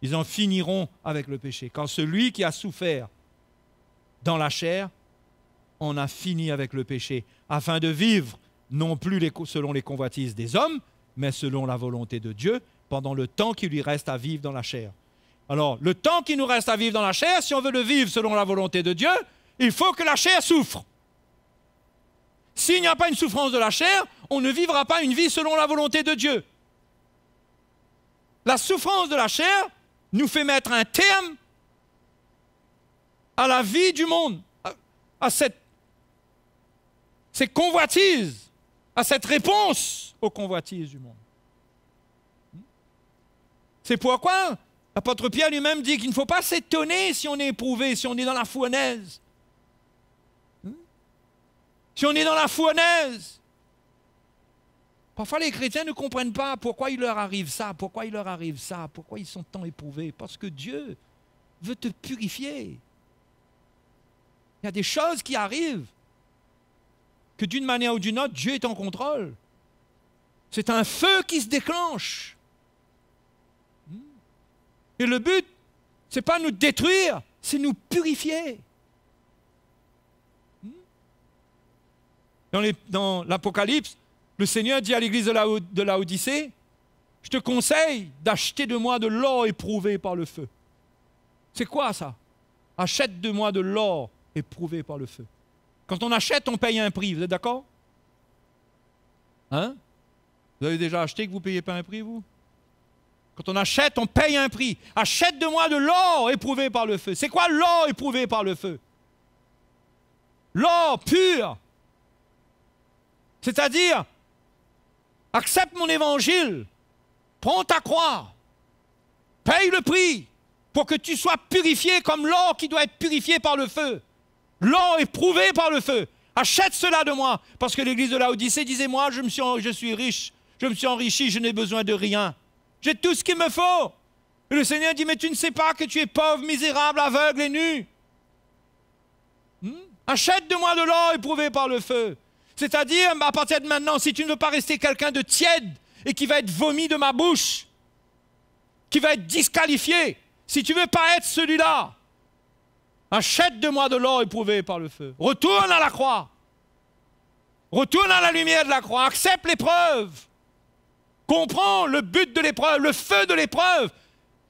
Ils en finiront avec le péché. Quand celui qui a souffert dans la chair, on a fini avec le péché, afin de vivre non plus selon les convoitises des hommes, mais selon la volonté de Dieu, pendant le temps qu'il lui reste à vivre dans la chair. Alors, le temps qui nous reste à vivre dans la chair, si on veut le vivre selon la volonté de Dieu, il faut que la chair souffre. S'il n'y a pas une souffrance de la chair, on ne vivra pas une vie selon la volonté de Dieu. La souffrance de la chair nous fait mettre un terme à la vie du monde, à ces convoitises, à cette réponse aux convoitises du monde. C'est pourquoi l'apôtre Pierre lui-même dit qu'il ne faut pas s'étonner si on est éprouvé, si on est dans la fournaise. Si on est dans la fournaise. Parfois les chrétiens ne comprennent pas pourquoi il leur arrive ça, pourquoi il leur arrive ça, pourquoi ils sont tant éprouvés. Parce que Dieu veut te purifier. Il y a des choses qui arrivent que d'une manière ou d'une autre, Dieu est en contrôle. C'est un feu qui se déclenche. Et le but, ce n'est pas nous détruire, c'est nous purifier. Dans l'Apocalypse, le Seigneur dit à l'église de Laodicée, je te conseille d'acheter de moi de l'or éprouvé par le feu. C'est quoi ça? Achète de moi de l'or éprouvé par le feu. Quand on achète, on paye un prix, vous êtes d'accord? Hein? Vous avez déjà acheté que vous ne payez pas un prix, vous? Quand on achète, on paye un prix. Achète de moi de l'or éprouvé par le feu. C'est quoi l'or éprouvé par le feu? L'or pur. C'est-à-dire, accepte mon évangile, prends ta croix, paye le prix pour que tu sois purifié comme l'or qui doit être purifié par le feu. L'or éprouvé par le feu. Achète cela de moi. Parce que l'église de Laodicée disait, moi, je suis riche, je me suis enrichi, je n'ai besoin de rien. J'ai tout ce qu'il me faut. Et le Seigneur dit, mais tu ne sais pas que tu es pauvre, misérable, aveugle et nu. Achète de moi de l'or éprouvé par le feu. C'est-à-dire, à partir de maintenant, si tu ne veux pas rester quelqu'un de tiède et qui va être vomi de ma bouche, qui va être disqualifié, si tu ne veux pas être celui-là, achète de moi de l'or éprouvé par le feu. Retourne à la croix. Retourne à la lumière de la croix. Accepte l'épreuve. Comprends le but de l'épreuve, le feu de l'épreuve.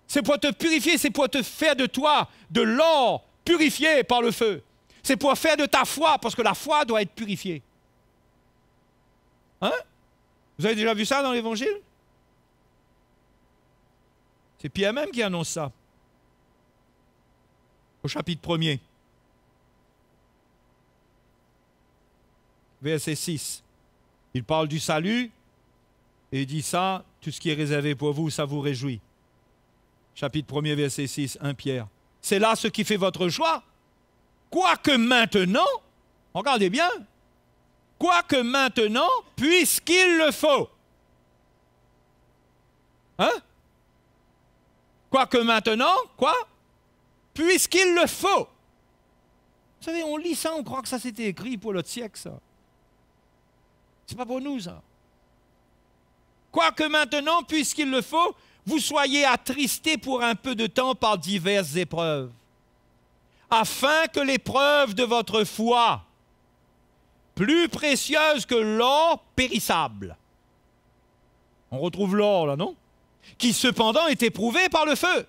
C'est pour te purifier, c'est pour te faire de toi de l'or purifié par le feu. C'est pour faire de ta foi, parce que la foi doit être purifiée. Hein? Vous avez déjà vu ça dans l'Évangile? C'est Pierre même qui annonce ça. Au chapitre 1er. Verset 6. Il parle du salut et il dit ça, tout ce qui est réservé pour vous, ça vous réjouit. Chapitre 1er, verset 6, 1 Pierre. C'est là ce qui fait votre joie. Quoique maintenant, regardez bien, quoique maintenant, puisqu'il le faut. Hein? Quoique maintenant, quoi? Puisqu'il le faut. Vous savez, on lit ça, on croit que ça s'était écrit pour l'autre siècle, ça. C'est pas pour nous, ça. Quoique maintenant, puisqu'il le faut, vous soyez attristés pour un peu de temps par diverses épreuves, afin que l'épreuve de votre foi, plus précieuse que l'or périssable, on retrouve l'or là, non? Qui cependant est éprouvé par le feu,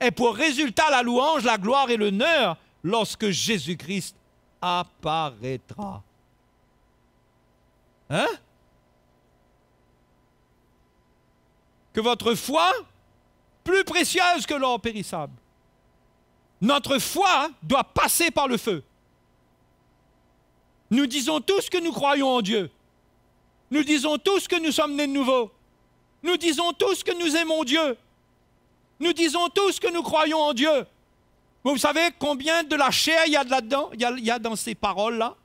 ait pour résultat la louange, la gloire et l'honneur lorsque Jésus-Christ apparaîtra. Hein? Que votre foi, plus précieuse que l'or périssable. Notre foi doit passer par le feu. Nous disons tous que nous croyons en Dieu. Nous disons tous que nous sommes nés de nouveau. Nous disons tous que nous aimons Dieu. Nous disons tous que nous croyons en Dieu. Mais vous savez combien de la chair il y a là-dedans, il y a dans ces paroles-là?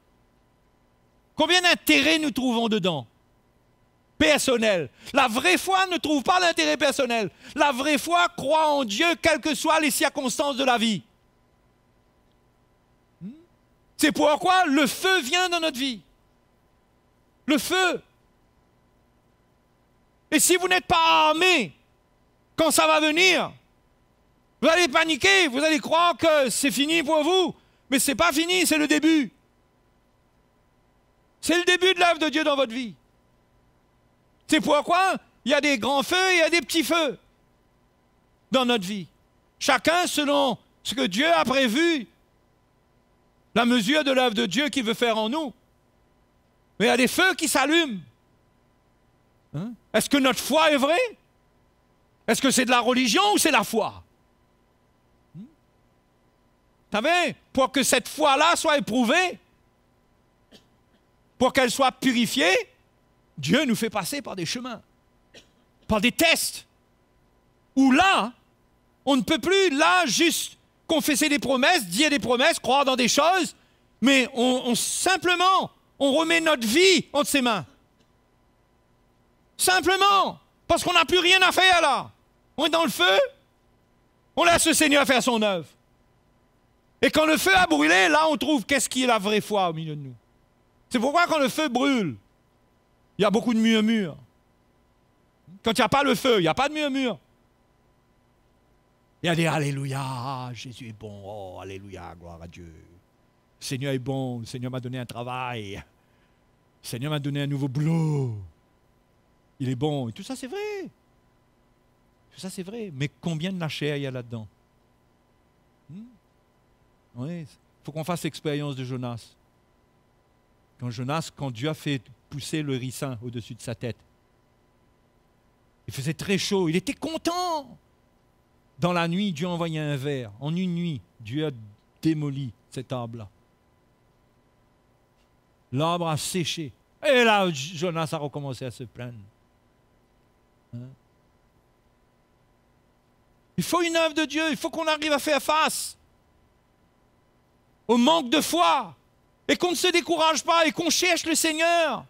Combien d'intérêt nous trouvons dedans? Personnel. La vraie foi ne trouve pas d'intérêt personnel. La vraie foi croit en Dieu, quelles que soient les circonstances de la vie. C'est pourquoi le feu vient dans notre vie. Le feu. Et si vous n'êtes pas armé, quand ça va venir, vous allez paniquer, vous allez croire que c'est fini pour vous. Mais ce n'est pas fini, c'est le début. C'est le début de l'œuvre de Dieu dans votre vie. C'est pourquoi il y a des grands feux et il y a des petits feux dans notre vie. Chacun selon ce que Dieu a prévu, la mesure de l'œuvre de Dieu qu'il veut faire en nous. Mais il y a des feux qui s'allument. Hein? Est-ce que notre foi est vraie? Est-ce que c'est de la religion ou c'est la foi? Vous savez, pour que cette foi-là soit éprouvée, pour qu'elle soit purifiée, Dieu nous fait passer par des chemins, par des tests, où là, on ne peut plus, là, juste confesser des promesses, dire des promesses, croire dans des choses, mais simplement, on remet notre vie entre ses mains. Simplement, parce qu'on n'a plus rien à faire là. On est dans le feu, on laisse le Seigneur faire son œuvre. Et quand le feu a brûlé, là on trouve qu'est-ce qui est la vraie foi au milieu de nous. C'est pourquoi quand le feu brûle, il y a beaucoup de murmures. Quand il n'y a pas le feu, il n'y a pas de murmure. Il y a des alléluia, Jésus est bon, oh alléluia, gloire à Dieu. Le Seigneur est bon, le Seigneur m'a donné un travail, le Seigneur m'a donné un nouveau boulot. Il est bon, et tout ça c'est vrai. Tout ça c'est vrai, mais combien de la chair il y a là-dedans? Oui, il faut qu'on fasse l'expérience de Jonas. Quand Dieu a fait pousser le ricin au-dessus de sa tête, il faisait très chaud, il était content. Dans la nuit, Dieu a envoyé un ver. En une nuit, Dieu a démoli cet arbre-là. L'arbre a séché. Et là, Jonas a recommencé à se plaindre. Hein? Il faut une œuvre de Dieu, il faut qu'on arrive à faire face au manque de foi et qu'on ne se décourage pas et qu'on cherche le Seigneur,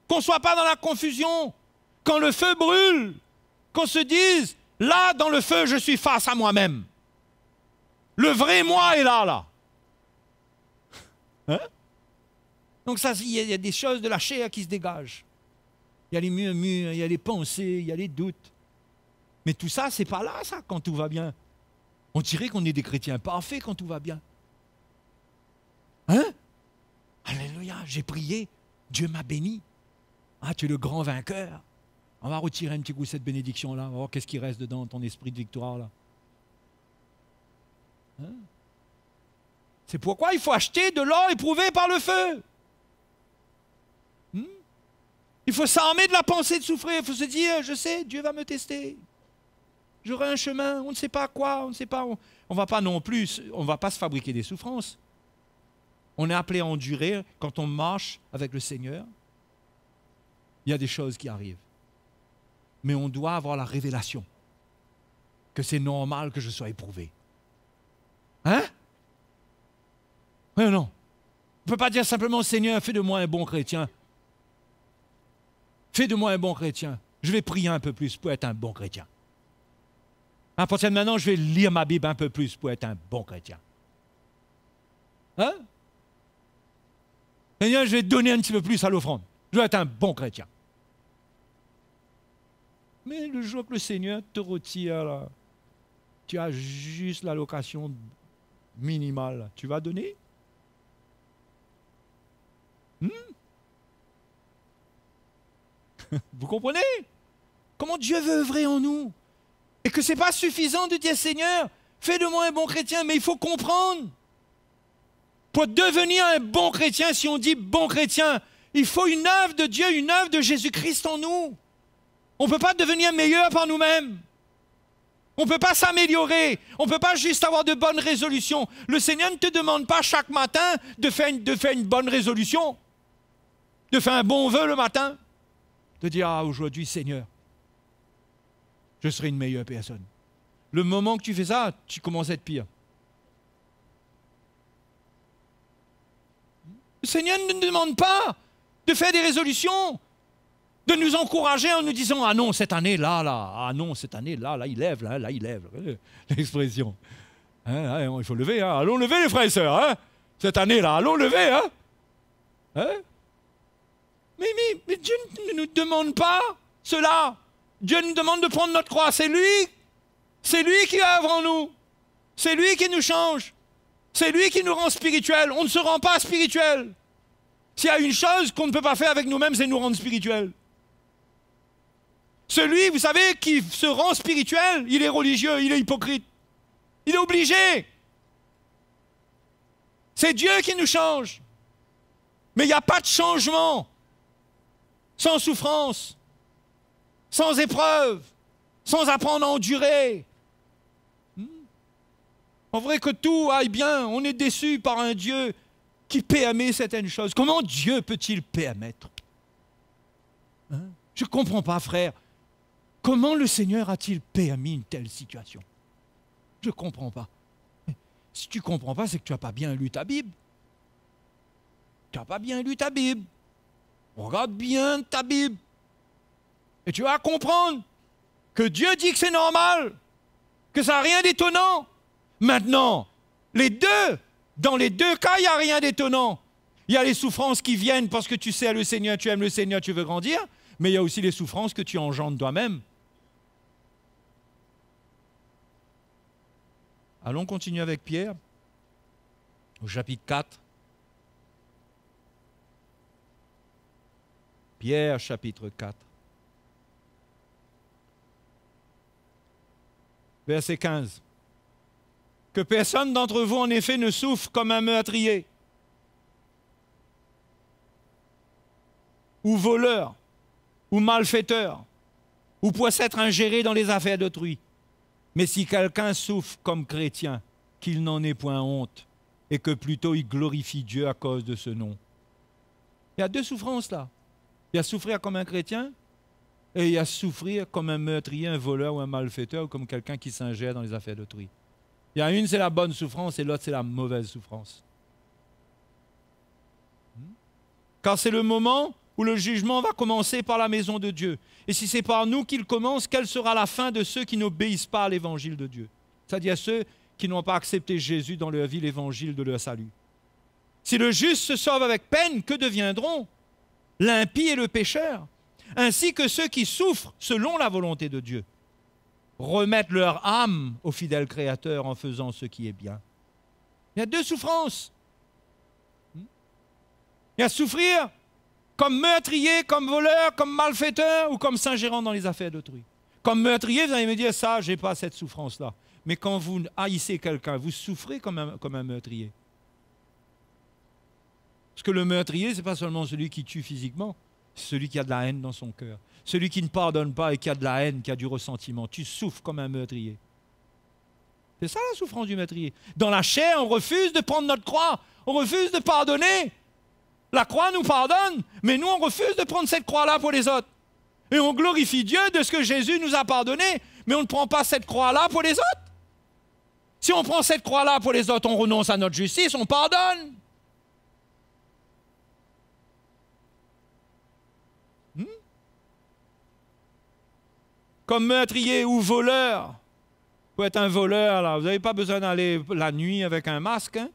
qu'on ne soit pas dans la confusion. Quand le feu brûle, qu'on se dise, là, dans le feu, je suis face à moi-même. Le vrai moi est là. Hein? Donc ça, il y a des choses de la chair qui se dégagent. Il y a les murmures, il y a les pensées, il y a les doutes. Mais tout ça, c'est pas là, ça, quand tout va bien. On dirait qu'on est des chrétiens parfaits quand tout va bien. Hein? Alléluia, j'ai prié, Dieu m'a béni. Ah, tu es le grand vainqueur. On va retirer un petit coup cette bénédiction-là. On va voir qu'est-ce qui reste dedans, ton esprit de victoire, là. Hein? C'est pourquoi il faut acheter de l'or éprouvé par le feu. Il faut s'armer de la pensée de souffrir. Il faut se dire, je sais, Dieu va me tester. J'aurai un chemin, on ne sait pas quoi, on ne sait pas. On va pas non plus, on ne va pas se fabriquer des souffrances. On est appelé à endurer quand on marche avec le Seigneur. Il y a des choses qui arrivent. Mais on doit avoir la révélation que c'est normal que je sois éprouvé. Hein? Oui ou non? On ne peut pas dire simplement, Seigneur, fais de moi un bon chrétien. Fais de moi un bon chrétien. Je vais prier un peu plus pour être un bon chrétien. À partir de maintenant, je vais lire ma Bible un peu plus pour être un bon chrétien. Hein? Seigneur, je vais donner un petit peu plus à l'offrande. Je vais être un bon chrétien. Mais le jour que le Seigneur te retire, là, tu as juste l'allocation minimale. Tu vas donner? Vous comprenez? Comment Dieu veut œuvrer en nous? Et que ce n'est pas suffisant de dire, Seigneur, fais de moi un bon chrétien, mais il faut comprendre. Pour devenir un bon chrétien, si on dit bon chrétien, il faut une œuvre de Dieu, une œuvre de Jésus-Christ en nous. On ne peut pas devenir meilleur par nous-mêmes. On ne peut pas s'améliorer. On ne peut pas juste avoir de bonnes résolutions. Le Seigneur ne te demande pas chaque matin de faire une bonne résolution, de faire un bon vœu le matin, de dire, ah, aujourd'hui, Seigneur, je serai une meilleure personne. Le moment que tu fais ça, tu commences à être pire. Le Seigneur ne nous demande pas de faire des résolutions, de nous encourager en nous disant, ah non, cette année, là, il lève, là, il lève. L'expression. Hein, il faut lever, hein. Allons lever les frères et sœurs, hein. Cette année, là, allons lever, hein. Hein? Mais Dieu ne nous demande pas cela. Dieu nous demande de prendre notre croix. C'est lui qui œuvre en nous. C'est lui qui nous change. C'est lui qui nous rend spirituels. On ne se rend pas spirituel. S'il y a une chose qu'on ne peut pas faire avec nous-mêmes, c'est nous rendre spirituels. Celui, vous savez, qui se rend spirituel, il est religieux, il est hypocrite. Il est obligé. C'est Dieu qui nous change. Mais il n'y a pas de changement sans souffrance, sans épreuve, sans apprendre à endurer. En vrai que tout aille bien, on est déçu par un Dieu qui permet certaines choses. Comment Dieu peut-il permettre? Je ne comprends pas, frère. Comment le Seigneur a-t-il permis une telle situation? Je ne comprends pas. Si tu ne comprends pas, c'est que tu n'as pas bien lu ta Bible. Tu n'as pas bien lu ta Bible. Regarde bien ta Bible. Et tu vas comprendre que Dieu dit que c'est normal, que ça n'a rien d'étonnant. Maintenant, dans les deux cas, il n'y a rien d'étonnant. Il y a les souffrances qui viennent parce que tu sais le Seigneur, tu aimes le Seigneur, tu veux grandir, mais il y a aussi les souffrances que tu engendres toi-même. Allons continuer avec Pierre, au chapitre 4. Pierre, chapitre 4. Verset 15. Que personne d'entre vous, en effet, ne souffre comme un meurtrier, ou voleur, ou malfaiteur, ou puisse être ingéré dans les affaires d'autrui. Mais si quelqu'un souffre comme chrétien, qu'il n'en ait point honte, et que plutôt il glorifie Dieu à cause de ce nom. Il y a deux souffrances là. Il y a souffrir comme un chrétien, et il y a souffrir comme un meurtrier, un voleur ou un malfaiteur, ou comme quelqu'un qui s'ingère dans les affaires d'autrui. Il y a une, c'est la bonne souffrance, et l'autre, c'est la mauvaise souffrance. Car c'est le moment où le jugement va commencer par la maison de Dieu. Et si c'est par nous qu'il commence, quelle sera la fin de ceux qui n'obéissent pas à l'évangile de Dieu? C'est-à-dire ceux qui n'ont pas accepté Jésus dans leur vie, l'évangile de leur salut. Si le juste se sauve avec peine, que deviendront l'impie et le pécheur, ainsi que ceux qui souffrent selon la volonté de Dieu, remettent leur âme au fidèle Créateur en faisant ce qui est bien. Il y a deux souffrances. Il y a souffrir comme meurtrier, comme voleur, comme malfaiteur ou comme s'ingérant dans les affaires d'autrui. Comme meurtrier, vous allez me dire, ça, je n'ai pas cette souffrance-là. Mais quand vous haïssez quelqu'un, vous souffrez comme un meurtrier. Parce que le meurtrier, ce n'est pas seulement celui qui tue physiquement, c'est celui qui a de la haine dans son cœur. Celui qui ne pardonne pas et qui a de la haine, qui a du ressentiment. Tu souffres comme un meurtrier. C'est ça la souffrance du meurtrier. Dans la chair, on refuse de prendre notre croix. On refuse de pardonner. La croix nous pardonne, mais nous, on refuse de prendre cette croix-là pour les autres. Et on glorifie Dieu de ce que Jésus nous a pardonné, mais on ne prend pas cette croix-là pour les autres. Si on prend cette croix-là pour les autres, on renonce à notre justice, on pardonne. Comme meurtrier ou voleur. Pour être un voleur, là, vous n'avez pas besoin d'aller la nuit avec un masque. Hein?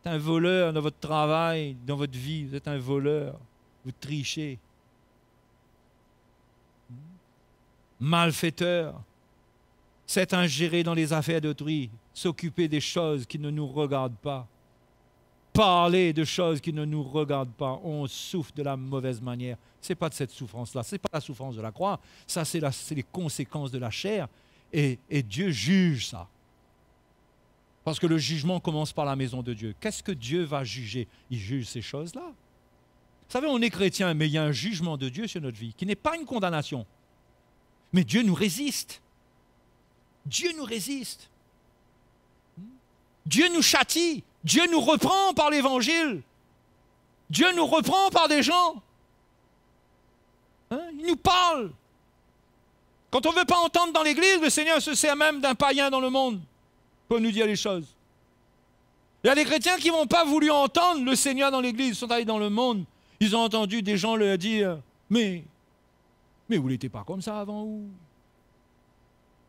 Vous êtes un voleur dans votre travail, dans votre vie. Vous êtes un voleur. Vous trichez. Malfaiteur. C'est ingérer dans les affaires d'autrui. S'occuper des choses qui ne nous regardent pas. Parler de choses qui ne nous regardent pas. On souffre de la mauvaise manière. Ce n'est pas de cette souffrance-là. Ce n'est pas la souffrance de la croix. Ça, c'est les conséquences de la chair. Et Dieu juge ça. Parce que le jugement commence par la maison de Dieu. Qu'est-ce que Dieu va juger? Il juge ces choses-là. Vous savez, on est chrétien, mais il y a un jugement de Dieu sur notre vie, qui n'est pas une condamnation. Mais Dieu nous résiste. Dieu nous résiste. Dieu nous châtie. Dieu nous reprend par l'évangile. Dieu nous reprend par des gens. Il nous parle. Quand on ne veut pas entendre dans l'église, le Seigneur se sert même d'un païen dans le monde pour nous dire les choses. Il y a des chrétiens qui n'ont pas voulu entendre le Seigneur dans l'église, ils sont allés dans le monde. Ils ont entendu des gens leur dire « Mais vous n'étiez pas comme ça avant ou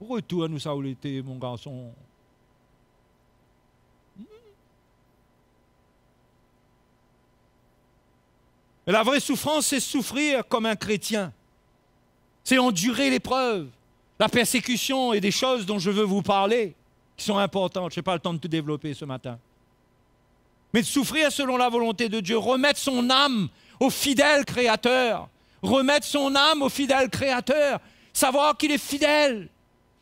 retourne où ça où l'était, mon garçon. » Et la vraie souffrance, c'est souffrir comme un chrétien. C'est endurer l'épreuve, la persécution et des choses dont je veux vous parler, qui sont importantes. Je n'ai pas le temps de tout développer ce matin. Mais de souffrir selon la volonté de Dieu, remettre son âme au fidèle Créateur. Remettre son âme au fidèle Créateur. Savoir qu'il est fidèle.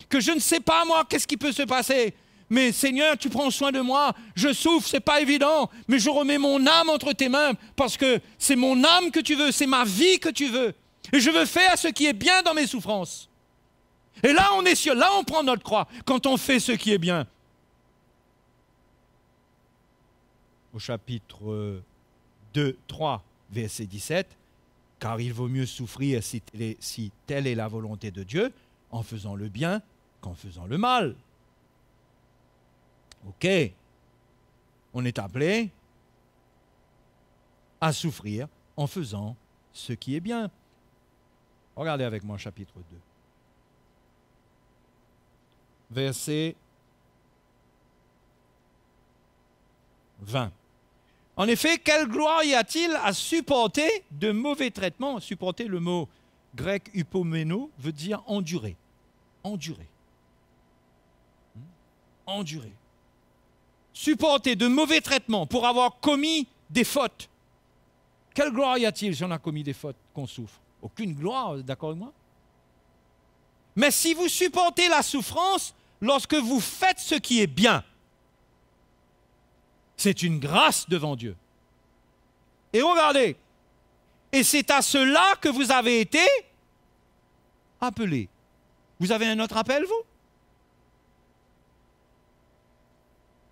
que je ne sais pas moi qu'est-ce qui peut se passer. Mais Seigneur, tu prends soin de moi, je souffre, c'est pas évident, mais je remets mon âme entre tes mains parce que c'est mon âme que tu veux, c'est ma vie que tu veux. Et je veux faire ce qui est bien dans mes souffrances. Et là, là, on prend notre croix quand on fait ce qui est bien. Au chapitre 2, 3, verset 17, « Car il vaut mieux souffrir si telle est la volonté de Dieu, en faisant le bien qu'en faisant le mal. » Ok, on est appelé à souffrir en faisant ce qui est bien. Regardez avec moi chapitre 2. Verset 20. En effet, quelle gloire y a-t-il à supporter de mauvais traitements? Supporter, le mot grec hypomeno veut dire endurer. Endurer. Endurer. Supporter de mauvais traitements pour avoir commis des fautes. Quelle gloire y a-t-il si on a commis des fautes qu'on souffre? Aucune gloire, d'accord avec moi? Mais si vous supportez la souffrance lorsque vous faites ce qui est bien, c'est une grâce devant Dieu. Et regardez, et c'est à cela que vous avez été appelés. Vous avez un autre appel, vous?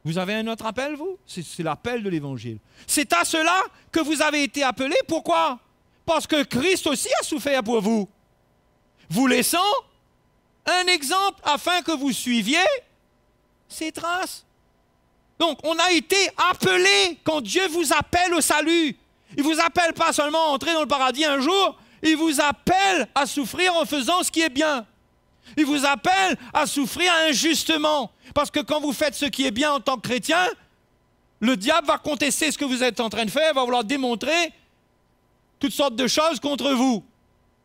Vous avez un autre appel, vous? C'est l'appel de l'Évangile. C'est à cela que vous avez été appelés. Pourquoi? Parce que Christ aussi a souffert pour vous. Vous laissant un exemple afin que vous suiviez ses traces. Donc, on a été appelés quand Dieu vous appelle au salut. Il ne vous appelle pas seulement à entrer dans le paradis un jour, il vous appelle à souffrir en faisant ce qui est bien. Il vous appelle à souffrir injustement. Parce que quand vous faites ce qui est bien en tant que chrétien, le diable va contester ce que vous êtes en train de faire, va vouloir démontrer toutes sortes de choses contre vous.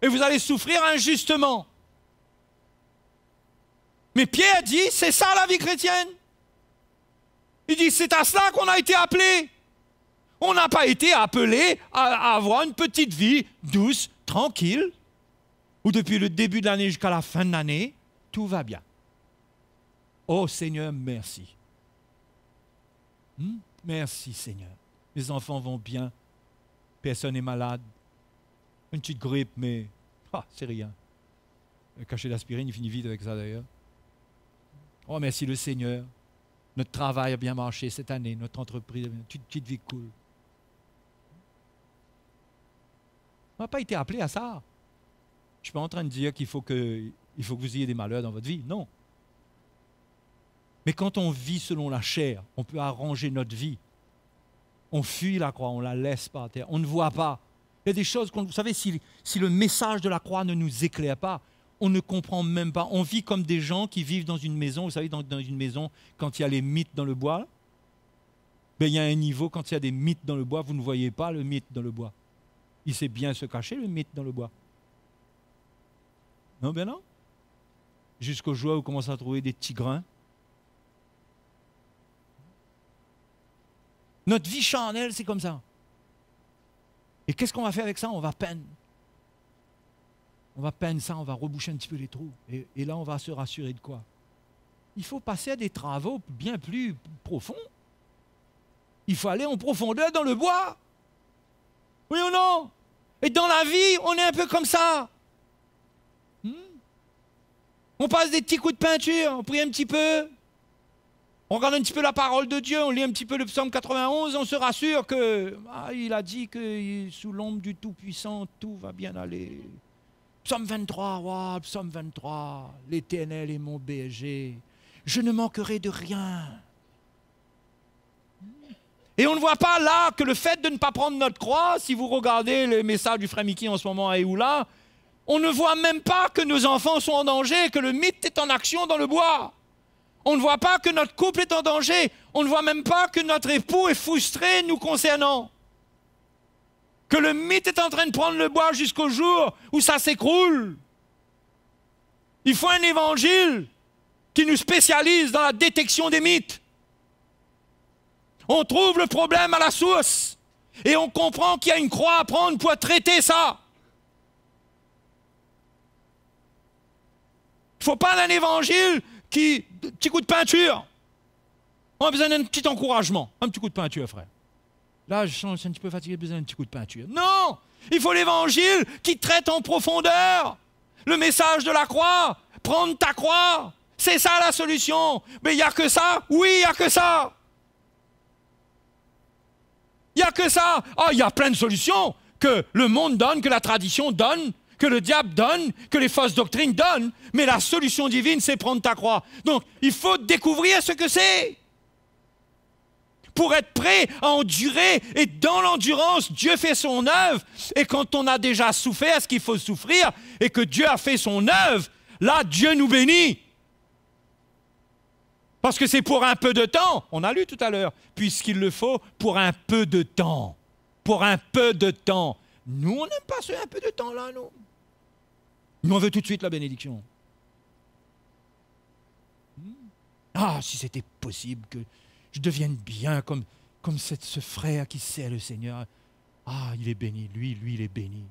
Et vous allez souffrir injustement. Mais Pierre dit, c'est ça la vie chrétienne. Il dit, c'est à cela qu'on a été appelés. On n'a pas été appelés à avoir une petite vie douce, tranquille, où depuis le début de l'année jusqu'à la fin de l'année, tout va bien. Oh Seigneur, merci. Merci Seigneur. Les enfants vont bien. Personne n'est malade. Une petite grippe, mais c'est rien. Le cachet d'aspirine, il finit vite avec ça d'ailleurs. Oh merci le Seigneur. Notre travail a bien marché cette année. Notre entreprise, une petite vie cool. On n'a pas été appelé à ça. Je ne suis pas en train de dire qu'il faut que vous ayez des malheurs dans votre vie. Non. Mais quand on vit selon la chair, on peut arranger notre vie. On fuit la croix, on la laisse par terre. On ne voit pas. Il y a des choses, vous savez, si le message de la croix ne nous éclaire pas, on ne comprend même pas. On vit comme des gens qui vivent dans une maison. Vous savez, dans une maison, quand il y a les mythes dans le bois, il y a un niveau, quand il y a des mythes dans le bois, vous ne voyez pas le mythe dans le bois. Il sait bien se cacher, le mythe dans le bois. Non, ben non. Jusqu'au jour où vous commencez à trouver des petits grains. Notre vie charnelle, c'est comme ça. Et qu'est-ce qu'on va faire avec ça? On va peindre. On va peindre ça, on va reboucher un petit peu les trous. Et là, on va se rassurer de quoi? Il faut passer à des travaux bien plus profonds. Il faut aller en profondeur dans le bois. Oui ou non? Et dans la vie, on est un peu comme ça. On passe des petits coups de peinture, on prie un petit peu. On regarde un petit peu la parole de Dieu, on lit un petit peu le psaume 91, on se rassure que il a dit que sous l'ombre du Tout-Puissant, tout va bien aller. Psaume 23, wow, psaume 23, l'Éternel est mon berger, je ne manquerai de rien. Et on ne voit pas là que le fait de ne pas prendre notre croix, si vous regardez le message du frère Mickey en ce moment à Eoula, on ne voit même pas que nos enfants sont en danger, que le mythe est en action dans le bois. On ne voit pas que notre couple est en danger. On ne voit même pas que notre époux est frustré nous concernant. Que le mythe est en train de prendre le bois jusqu'au jour où ça s'écroule. Il faut un évangile qui nous spécialise dans la détection des mythes. On trouve le problème à la source et on comprend qu'il y a une croix à prendre pour traiter ça. Il faut pas d'un évangile qui... Petit coup de peinture. On a besoin d'un petit encouragement. Un petit coup de peinture, frère. Là, je sens un petit peu fatigué, besoin d'un petit coup de peinture. Non! Il faut l'évangile qui traite en profondeur. Le message de la croix. Prendre ta croix. C'est ça la solution. Mais il n'y a que ça? Oui, il n'y a que ça. Il n'y a que ça. Ah, il y a plein de solutions que le monde donne, que la tradition donne, que le diable donne, que les fausses doctrines donnent. Mais la solution divine, c'est prendre ta croix. Donc, il faut découvrir ce que c'est. Pour être prêt à endurer. Et dans l'endurance, Dieu fait son œuvre. Et quand on a déjà souffert ce qu'il faut souffrir, et que Dieu a fait son œuvre, là, Dieu nous bénit. Parce que c'est pour un peu de temps. On a lu tout à l'heure. Puisqu'il le faut pour un peu de temps. Pour un peu de temps. Nous, on n'aime pas ce un peu de temps-là, nous. Nous, on veut tout de suite la bénédiction. Ah, si c'était possible que je devienne bien comme ce frère qui sert le Seigneur. Ah, il est béni. Lui, il est béni.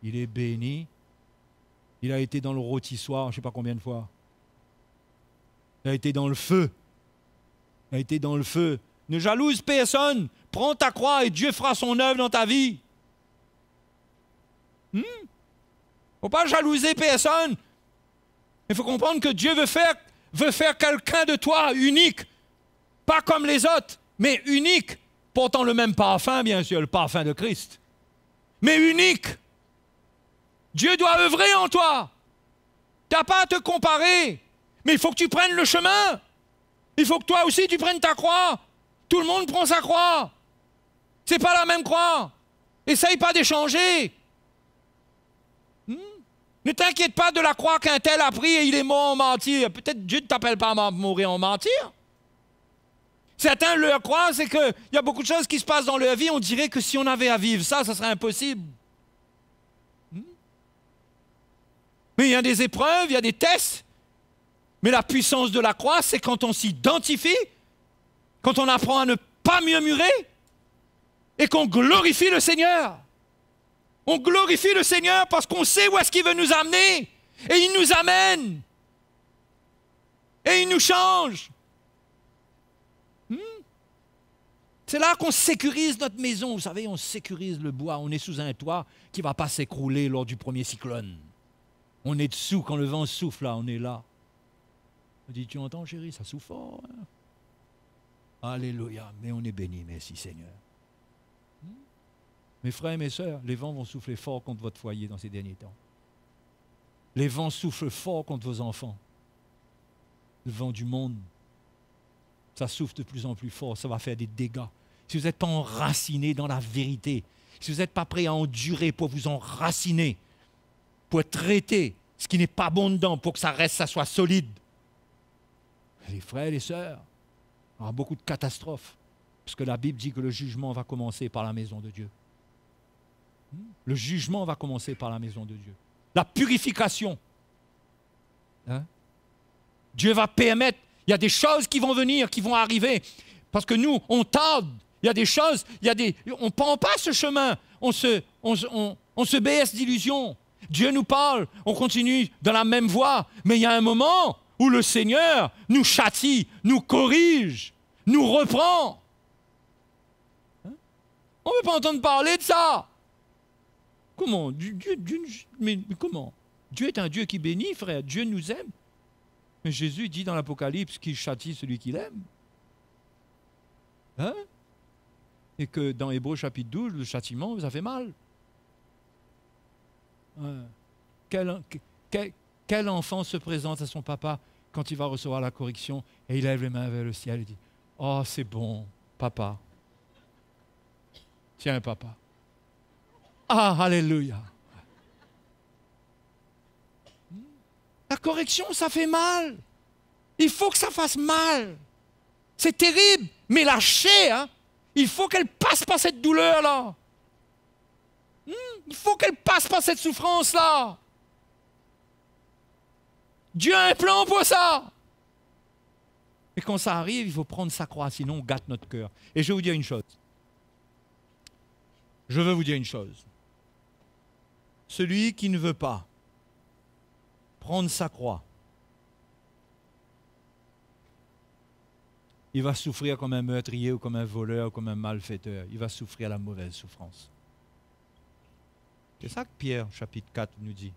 Il est béni. Il a été dans le rôtissoir, je ne sais pas combien de fois. Il a été dans le feu. Il a été dans le feu. Ne jalouse personne. Prends ta croix et Dieu fera son œuvre dans ta vie. Il ne faut pas jalouser personne. Il faut comprendre que Dieu veut faire quelqu'un de toi unique. Pas comme les autres, mais unique. Portant le même parfum, bien sûr, le parfum de Christ. Mais unique. Dieu doit œuvrer en toi. Tu n'as pas à te comparer. Mais il faut que tu prennes le chemin. Il faut que toi aussi tu prennes ta croix. Tout le monde prend sa croix. C'est pas la même croix. Essaye pas d'échanger. Ne t'inquiète pas de la croix qu'un tel a pris et il est mort en martyr. Peut-être Dieu ne t'appelle pas à mourir en martyr. Certains leur croient, c'est qu'il y a beaucoup de choses qui se passent dans leur vie. On dirait que si on avait à vivre ça, ça serait impossible. Mais il y a des épreuves, il y a des tests. Mais la puissance de la croix, c'est quand on s'identifie, quand on apprend à ne pas murmurer et qu'on glorifie le Seigneur. On glorifie le Seigneur parce qu'on sait où est-ce qu'il veut nous amener. Et il nous amène. Et il nous change. C'est là qu'on sécurise notre maison. Vous savez, on sécurise le bois. On est sous un toit qui ne va pas s'écrouler lors du premier cyclone. On est dessous quand le vent souffle, là, on est là. On dit, tu entends, chérie, ça souffle fort. Hein? Alléluia, mais on est béni, merci Seigneur. Mes frères et mes sœurs, les vents vont souffler fort contre votre foyer dans ces derniers temps. Les vents soufflent fort contre vos enfants. Le vent du monde, ça souffle de plus en plus fort, ça va faire des dégâts. Si vous n'êtes pas enraciné dans la vérité, si vous n'êtes pas prêt à endurer pour vous enraciner, pour traiter ce qui n'est pas bon dedans, pour que ça reste, ça soit solide. Les frères et les sœurs, il y aura beaucoup de catastrophes, parce que la Bible dit que le jugement va commencer par la maison de Dieu. Le jugement va commencer par la maison de Dieu. La purification. Hein? Dieu va permettre, il y a des choses qui vont venir, qui vont arriver, parce que nous, on tarde. Il y a des choses, on ne prend pas ce chemin, on se baisse d'illusions. Dieu nous parle, on continue dans la même voie, mais il y a un moment où le Seigneur nous châtie, nous corrige, nous reprend. Hein? On ne veut pas entendre parler de ça. Comment? Mais comment? Dieu est un Dieu qui bénit, frère. Dieu nous aime. Mais Jésus dit dans l'Apocalypse qu'il châtie celui qu'il aime. Hein? Et que dans Hébreux chapitre 12, le châtiment, ça fait mal. Quel enfant se présente à son papa quand il va recevoir la correction et il lève les mains vers le ciel et dit « Oh, c'est bon, papa. Tiens, papa. » Ah, alléluia. La correction, ça fait mal. Il faut que ça fasse mal. C'est terrible, mais la chair, hein, il faut qu'elle passe par cette douleur-là. Il faut qu'elle passe par cette souffrance-là. Dieu a un plan pour ça. Et quand ça arrive, il faut prendre sa croix, sinon on gâte notre cœur. Et je vais vous dire une chose. Je veux vous dire une chose. Celui qui ne veut pas prendre sa croix il va souffrir comme un meurtrier ou comme un voleur ou comme un malfaiteur. Il va souffrir la mauvaise souffrance. C'est ça que Pierre, chapitre 4, nous dit.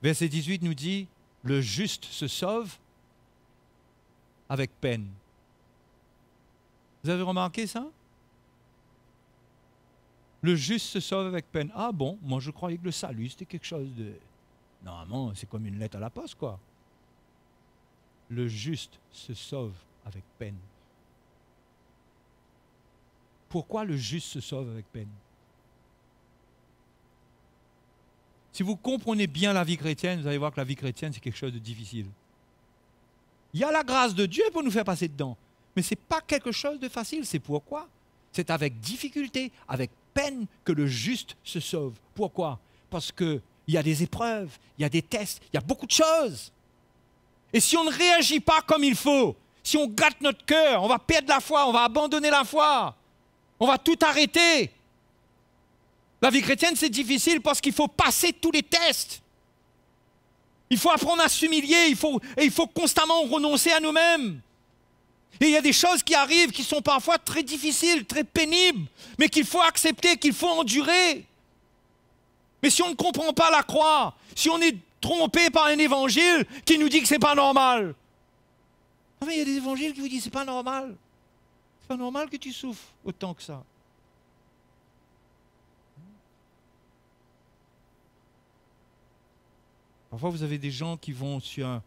Verset 18 nous dit, le juste se sauve avec peine. Vous avez remarqué ça? Le juste se sauve avec peine. Ah bon, moi je croyais que le salut c'était quelque chose de... Normalement, c'est comme une lettre à la poste, quoi. Le juste se sauve avec peine. Pourquoi le juste se sauve avec peine? Si vous comprenez bien la vie chrétienne, vous allez voir que la vie chrétienne, c'est quelque chose de difficile. Il y a la grâce de Dieu pour nous faire passer dedans. Mais ce n'est pas quelque chose de facile. C'est pourquoi? C'est avec difficulté, avec peine que le juste se sauve. Pourquoi? Parce qu'il y a des épreuves, il y a des tests, il y a beaucoup de choses. Et si on ne réagit pas comme il faut, si on gâte notre cœur, on va perdre la foi, on va abandonner la foi, on va tout arrêter. La vie chrétienne, c'est difficile parce qu'il faut passer tous les tests. Il faut apprendre à s'humilier, il faut constamment renoncer à nous-mêmes. Et il y a des choses qui arrivent qui sont parfois très difficiles, très pénibles, mais qu'il faut accepter, qu'il faut endurer. Mais si on ne comprend pas la croix, si on est trompé par un évangile qui nous dit que ce n'est pas normal. Non, mais il y a des évangiles qui vous disent que ce n'est pas normal. C'est pas normal que tu souffres autant que ça. Parfois, vous avez des gens qui vont sur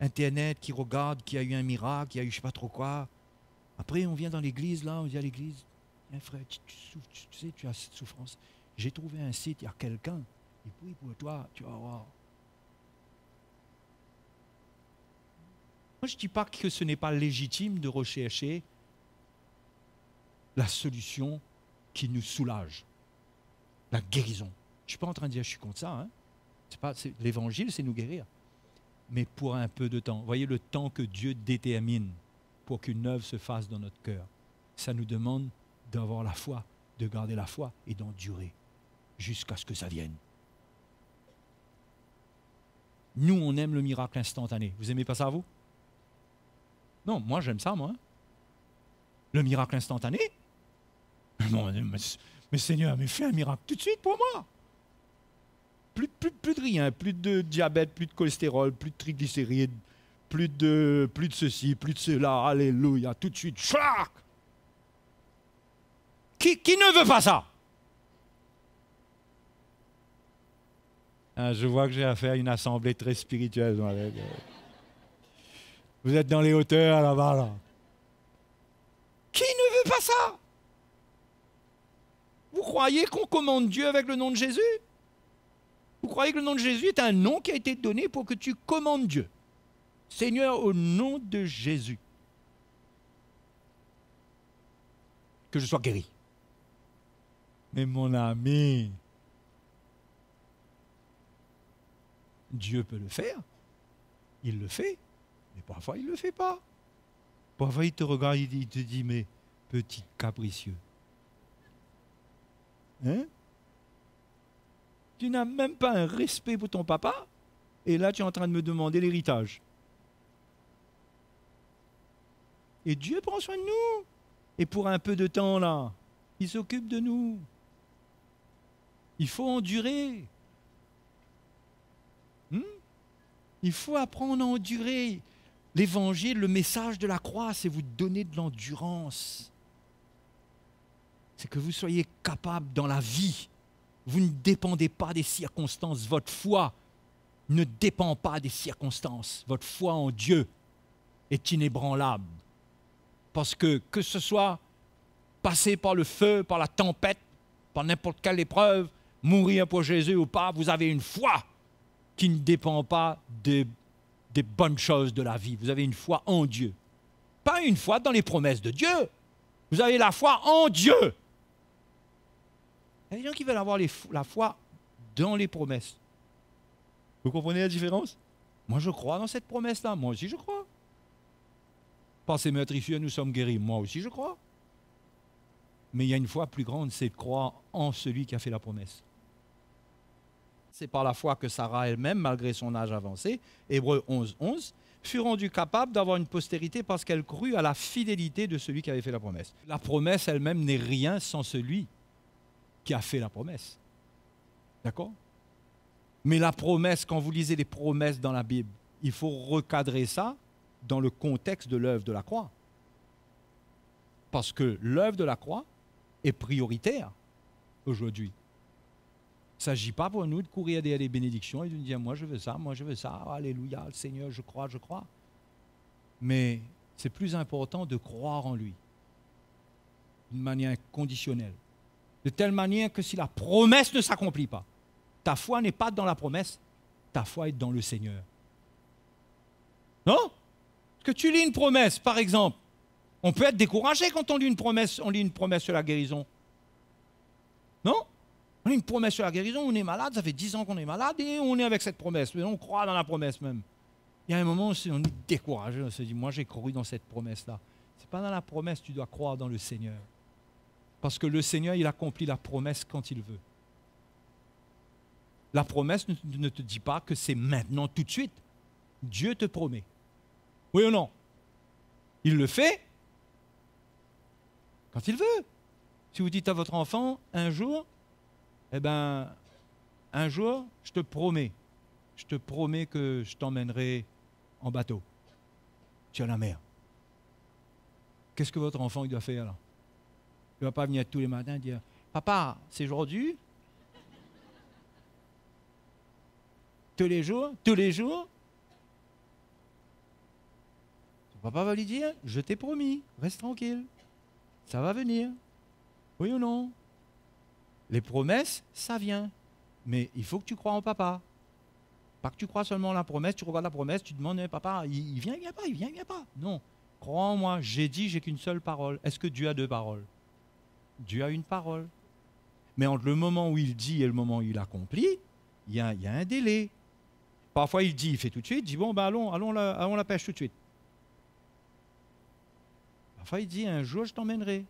Internet, qui regardent qu'il y a eu un miracle, qu'il y a eu je ne sais pas trop quoi. Après, on vient dans l'église, là, on dit à l'église, frère, tu souffres, tu sais, tu as cette souffrance. J'ai trouvé un site, il y a quelqu'un, il prie pour toi, tu vas voir. Moi, je ne dis pas que ce n'est pas légitime de rechercher la solution qui nous soulage, la guérison. Je ne suis pas en train de dire que je suis contre ça. Hein. L'évangile, c'est nous guérir. Mais pour un peu de temps. Voyez le temps que Dieu détermine pour qu'une œuvre se fasse dans notre cœur. Ça nous demande d'avoir la foi, de garder la foi et d'endurer jusqu'à ce que ça vienne. Nous, on aime le miracle instantané. Vous aimez pas ça, vous? Non, moi, j'aime ça, moi. Le miracle instantané? Non, mais Seigneur, mais fais un miracle tout de suite pour moi. Plus de rien, plus de diabète, plus de cholestérol, plus de triglycérides, plus de ceci, plus de cela, alléluia, tout de suite, chlac! Qui ne veut pas ça? Ah, je vois que j'ai affaire à une assemblée très spirituelle. Vous êtes dans les hauteurs là-bas, là. Qui ne veut pas ça? Vous croyez qu'on commande Dieu avec le nom de Jésus? Vous croyez que le nom de Jésus est un nom qui a été donné pour que tu commandes Dieu? Seigneur, au nom de Jésus, que je sois guéri. Mais mon ami, Dieu peut le faire. Il le fait. Mais parfois, il ne le fait pas. Parfois, il te regarde, il te dit, mais petit capricieux. Hein? Tu n'as même pas un respect pour ton papa, et là tu es en train de me demander l'héritage. Et Dieu prend soin de nous. Et pour un peu de temps là, il s'occupe de nous. Il faut endurer. Il faut apprendre à endurer. L'évangile, le message de la croix, c'est vous donner de l'endurance. C'est que vous soyez capable dans la vie. Vous ne dépendez pas des circonstances. Votre foi ne dépend pas des circonstances. Votre foi en Dieu est inébranlable. Parce que ce soit passer par le feu, par la tempête, par n'importe quelle épreuve, mourir pour Jésus ou pas, vous avez une foi qui ne dépend pas des bonnes choses de la vie. Vous avez une foi en Dieu. Pas une foi dans les promesses de Dieu. Vous avez la foi en Dieu. Il y a des gens qui veulent avoir la foi dans les promesses. Vous comprenez la différence? Moi, je crois dans cette promesse-là. Moi aussi, je crois. Par ces meurtrissures, nous sommes guéris. Moi aussi, je crois. Mais il y a une foi plus grande, c'est de croire en celui qui a fait la promesse. C'est par la foi que Sarah elle-même, malgré son âge avancé, Hébreux 11, 11, fut rendue capable d'avoir une postérité parce qu'elle crut à la fidélité de celui qui avait fait la promesse. La promesse elle-même n'est rien sans celui qui a fait la promesse. D'accord? Mais la promesse, quand vous lisez les promesses dans la Bible, il faut recadrer ça dans le contexte de l'œuvre de la croix. Parce que l'œuvre de la croix est prioritaire aujourd'hui. Il ne s'agit pas pour nous de courir derrière les bénédictions et de dire « moi je veux ça, alléluia, le Seigneur, je crois ». Mais c'est plus important de croire en lui d'une manière conditionnelle. De telle manière que si la promesse ne s'accomplit pas, ta foi n'est pas dans la promesse, ta foi est dans le Seigneur. Non? Parce que tu lis une promesse, par exemple, on peut être découragé quand on lit une promesse sur la guérison. Non? On lit une promesse sur la guérison, on est malade, ça fait 10 ans qu'on est malade et on est avec cette promesse. On croit dans la promesse même. Il y a un moment où on est découragé, on se dit, moi j'ai cru dans cette promesse-là. Ce n'est pas dans la promesse, tu dois croire dans le Seigneur. Parce que le Seigneur, il accomplit la promesse quand il veut. La promesse ne te dit pas que c'est maintenant, tout de suite. Dieu te promet. Oui ou non? Il le fait quand il veut. Si vous dites à votre enfant, un jour, un jour, je te promets que je t'emmènerai en bateau sur la mer. Qu'est-ce que votre enfant il doit faire là? Il ne va pas venir tous les matins et dire « Papa, c'est aujourd'hui ?» Tous les jours. Papa va lui dire « Je t'ai promis, reste tranquille, ça va venir. » Oui ou non? Les promesses, ça vient. Mais il faut que tu crois en papa. Pas que tu crois seulement en la promesse, tu regardes la promesse, tu demandes « Papa, il vient, il vient pas, il vient, il vient pas. » Non, crois en moi, j'ai dit, j'ai qu'une seule parole. Est-ce que Dieu a 2 paroles? Dieu a une parole. Mais entre le moment où il dit et le moment où il accomplit, il y a un délai. Parfois il dit, il fait tout de suite, il dit bon, allons la pêche tout de suite. Parfois il dit un jour je t'emmènerai.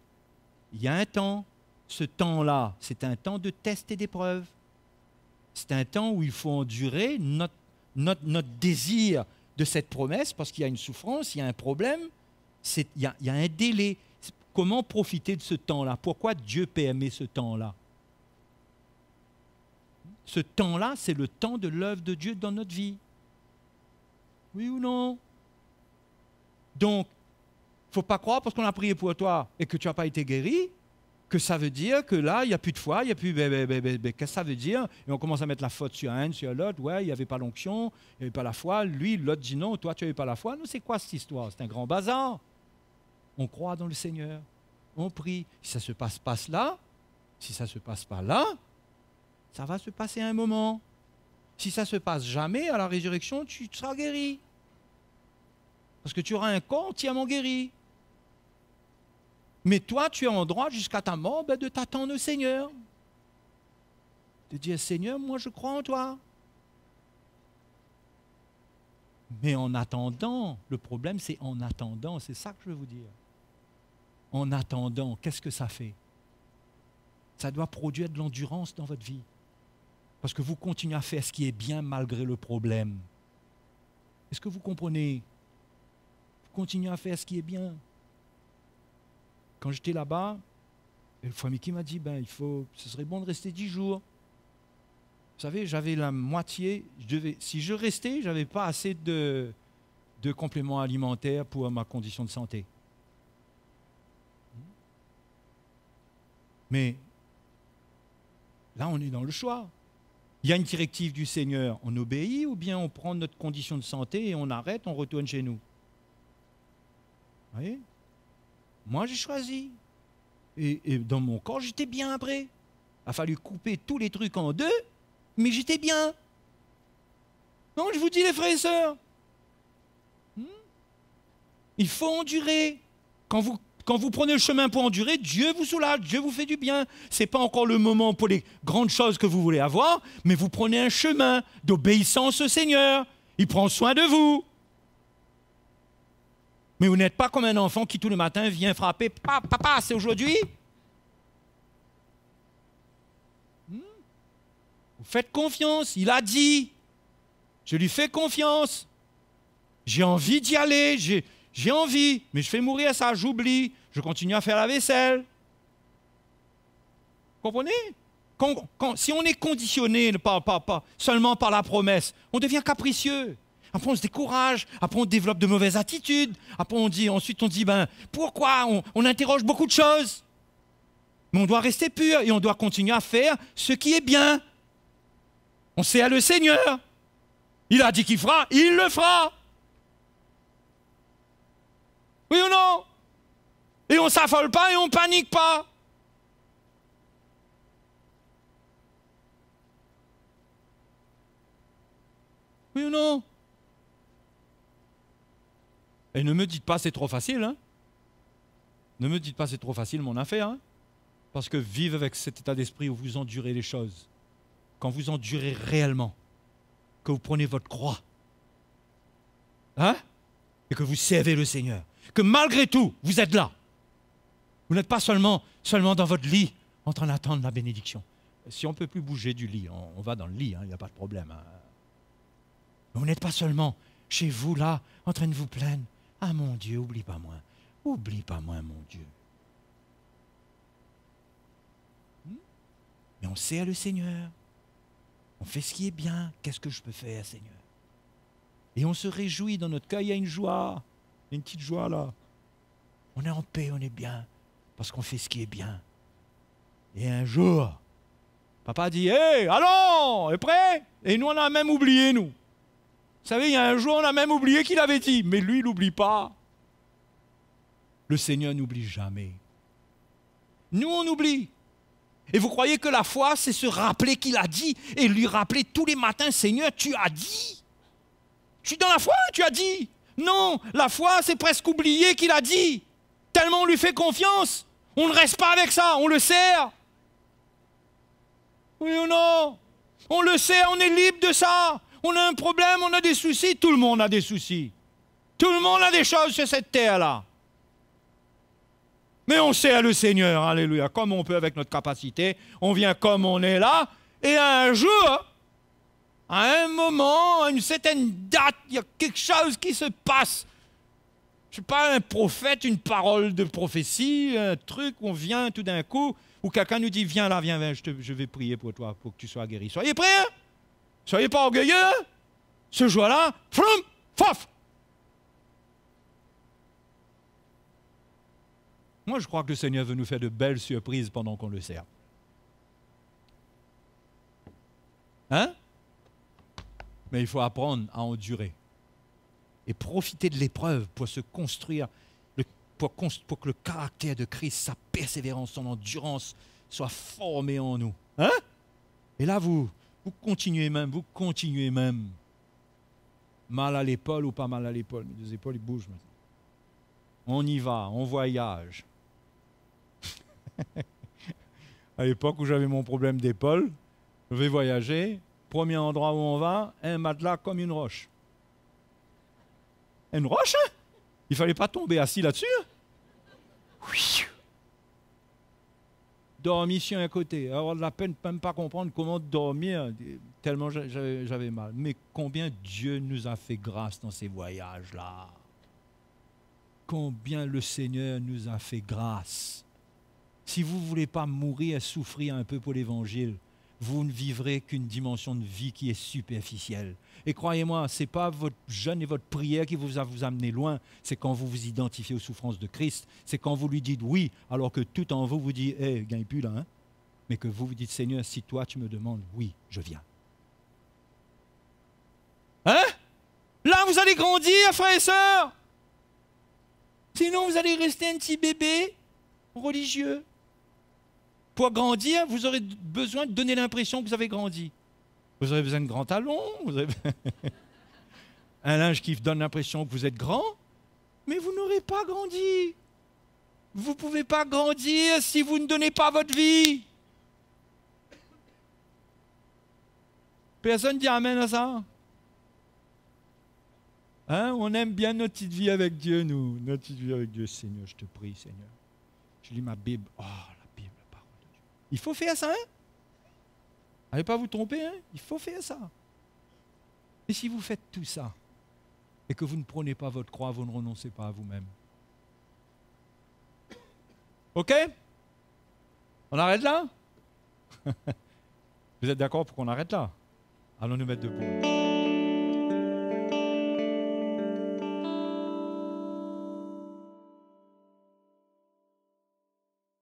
Il y a un temps. Ce temps-là, c'est un temps de test et d'épreuve. C'est un temps où il faut endurer notre désir de cette promesse parce qu'il y a une souffrance, il y a un problème, il y a un délai. Comment profiter de ce temps-là? Pourquoi Dieu permet ce temps-là? Ce temps-là, c'est le temps de l'œuvre de Dieu dans notre vie. Oui ou non? Donc, il ne faut pas croire parce qu'on a prié pour toi et que tu n'as pas été guéri, que ça veut dire que là, il n'y a plus de foi, il n'y a plus... Qu'est-ce que ça veut dire? Et on commence à mettre la faute sur un, sur l'autre. Ouais, il n'y avait pas l'onction, il n'y avait pas la foi. Lui, l'autre dit non, toi, tu n'avais pas la foi. Nous, c'est quoi cette histoire? C'est un grand bazar. On croit dans le Seigneur. On prie. Si ça se passe là, si ça ne se passe pas là, ça va se passer un moment. Si ça ne se passe jamais, à la résurrection, tu seras guéri. Parce que tu auras un corps entièrement guéri. Mais toi, tu es en droit jusqu'à ta mort de t'attendre au Seigneur. De dire, Seigneur, moi je crois en toi. Mais en attendant, le problème c'est en attendant, c'est ça que je veux vous dire. En attendant, qu'est-ce que ça fait? Ça doit produire de l'endurance dans votre vie. Parce que vous continuez à faire ce qui est bien malgré le problème. Est-ce que vous comprenez? Vous continuez à faire ce qui est bien. Quand j'étais là-bas, le frère Mickey m'a dit, ce serait bon de rester 10 jours. Vous savez, j'avais la moitié. Si je restais, je n'avais pas assez de compléments alimentaires pour ma condition de santé. Mais là, on est dans le choix. Il y a une directive du Seigneur, on obéit ou bien on prend notre condition de santé et on arrête, on retourne chez nous. Vous voyez? Moi, j'ai choisi. Et dans mon corps, j'étais bien après. Il a fallu couper tous les trucs en 2, mais j'étais bien. Non, je vous dis les frères et sœurs. Il faut endurer. Quand vous prenez le chemin pour endurer, Dieu vous soulage, Dieu vous fait du bien. Ce n'est pas encore le moment pour les grandes choses que vous voulez avoir, mais vous prenez un chemin d'obéissance au Seigneur. Il prend soin de vous. Mais vous n'êtes pas comme un enfant qui tous les matins vient frapper. Papa, c'est aujourd'hui? Vous faites confiance, il a dit. Je lui fais confiance. J'ai envie d'y aller, j'ai envie, mais je fais mourir ça, j'oublie, je continue à faire la vaisselle. Vous comprenez? Si on est conditionné seulement par la promesse, on devient capricieux. Après, on se décourage. Après, on développe de mauvaises attitudes. Après, ensuite, on dit, pourquoi on interroge beaucoup de choses. Mais on doit rester pur et on doit continuer à faire ce qui est bien. On sait à le Seigneur. Il a dit qu'il fera, il le fera. Oui ou non? Et on ne s'affole pas et on ne panique pas. Oui ou non? Et ne me dites pas c'est trop facile. Hein? Ne me dites pas c'est trop facile mon affaire. Hein? Parce que vivre avec cet état d'esprit où vous endurez les choses, quand vous endurez réellement, que vous prenez votre croix, hein? Et que vous servez le Seigneur, que malgré tout, vous êtes là. Vous n'êtes pas seulement dans votre lit en train d'attendre la bénédiction. Si on ne peut plus bouger du lit, on va dans le lit, il n'y a pas de problème. Hein? Vous n'êtes pas seulement chez vous là, en train de vous plaindre. Ah mon Dieu, oublie pas moi, mon Dieu. Mais on sert le Seigneur. On fait ce qui est bien. Qu'est-ce que je peux faire, Seigneur? Et on se réjouit dans notre cœur. Il y a une joie, une petite joie là. On est en paix, on est bien, parce qu'on fait ce qui est bien. Et un jour, papa dit, hé, allons, est prêt? Et nous, on a même oublié, nous. Vous savez, il y a un jour, on a même oublié qu'il avait dit. Mais lui, il n'oublie pas. Le Seigneur n'oublie jamais. Nous, on oublie. Et vous croyez que la foi, c'est se rappeler qu'il a dit et lui rappeler tous les matins, Seigneur, tu as dit. Je suis dans la foi, tu as dit. Non, la foi, c'est presque oublier qu'il a dit. Tellement on lui fait confiance. On ne reste pas avec ça, on le sert. Oui ou non? On le sait, on est libre de ça. On a un problème, on a des soucis. Tout le monde a des soucis. Tout le monde a des choses sur cette terre-là. Mais on sert le Seigneur, alléluia, comme on peut avec notre capacité. On vient comme on est là. Et un jour, à un moment, à une certaine date, il y a quelque chose qui se passe. Je ne sais pas, un prophète, une parole de prophétie, un truc, on vient tout d'un coup, où quelqu'un nous dit, viens là, viens, je vais prier pour toi, pour que tu sois guéri. Soyez prêts, hein? Soyez pas orgueilleux. Hein? Ce jour-là, floum, fof. Moi, je crois que le Seigneur veut nous faire de belles surprises pendant qu'on le sert. Hein? Mais il faut apprendre à endurer. Et profiter de l'épreuve pour se construire, pour que le caractère de Christ, sa persévérance, son endurance soit formé en nous. Hein? Et là, vous continuez même. Mal à l'épaule ou pas mal à l'épaule. Mais les épaules, ils bougent maintenant. On y va, on voyage. À l'époque où j'avais mon problème d'épaule, je vais voyager. Premier endroit où on va, un matelas comme une roche. Une roche, hein? Il ne fallait pas tomber assis là-dessus. Oui. Dormir sur un côté. Avoir de la peine de même pas comprendre comment dormir, tellement j'avais mal. Mais combien Dieu nous a fait grâce dans ces voyages-là. Combien le Seigneur nous a fait grâce. Si vous ne voulez pas mourir et souffrir un peu pour l'Évangile, vous ne vivrez qu'une dimension de vie qui est superficielle. Et croyez-moi, ce n'est pas votre jeûne et votre prière qui vous amener loin, c'est quand vous vous identifiez aux souffrances de Christ, c'est quand vous lui dites oui, alors que tout en vous dit, hé, gagne plus là, hein? Mais que vous vous dites, Seigneur, si toi tu me demandes, oui, je viens. Hein? Là, vous allez grandir, frères et sœurs. Sinon, vous allez rester un petit bébé religieux. Pour grandir, vous aurez besoin de donner l'impression que vous avez grandi. Vous aurez besoin de grands talons, vous avez un linge qui donne l'impression que vous êtes grand, mais vous n'aurez pas grandi. Vous ne pouvez pas grandir si vous ne donnez pas votre vie. Personne ne dit amen à ça. Hein? On aime bien notre petite vie avec Dieu, nous. Notre petite vie avec Dieu, Seigneur, je te prie, Seigneur. Je lis ma Bible. Oh, la Bible, la parole de Dieu. Il faut faire ça, hein? Allez pas vous tromper, hein? Il faut faire ça. Et si vous faites tout ça, et que vous ne prenez pas votre croix, vous ne renoncez pas à vous-même. OK? On arrête là? Vous êtes d'accord pour qu'on arrête là? Allons nous mettre debout.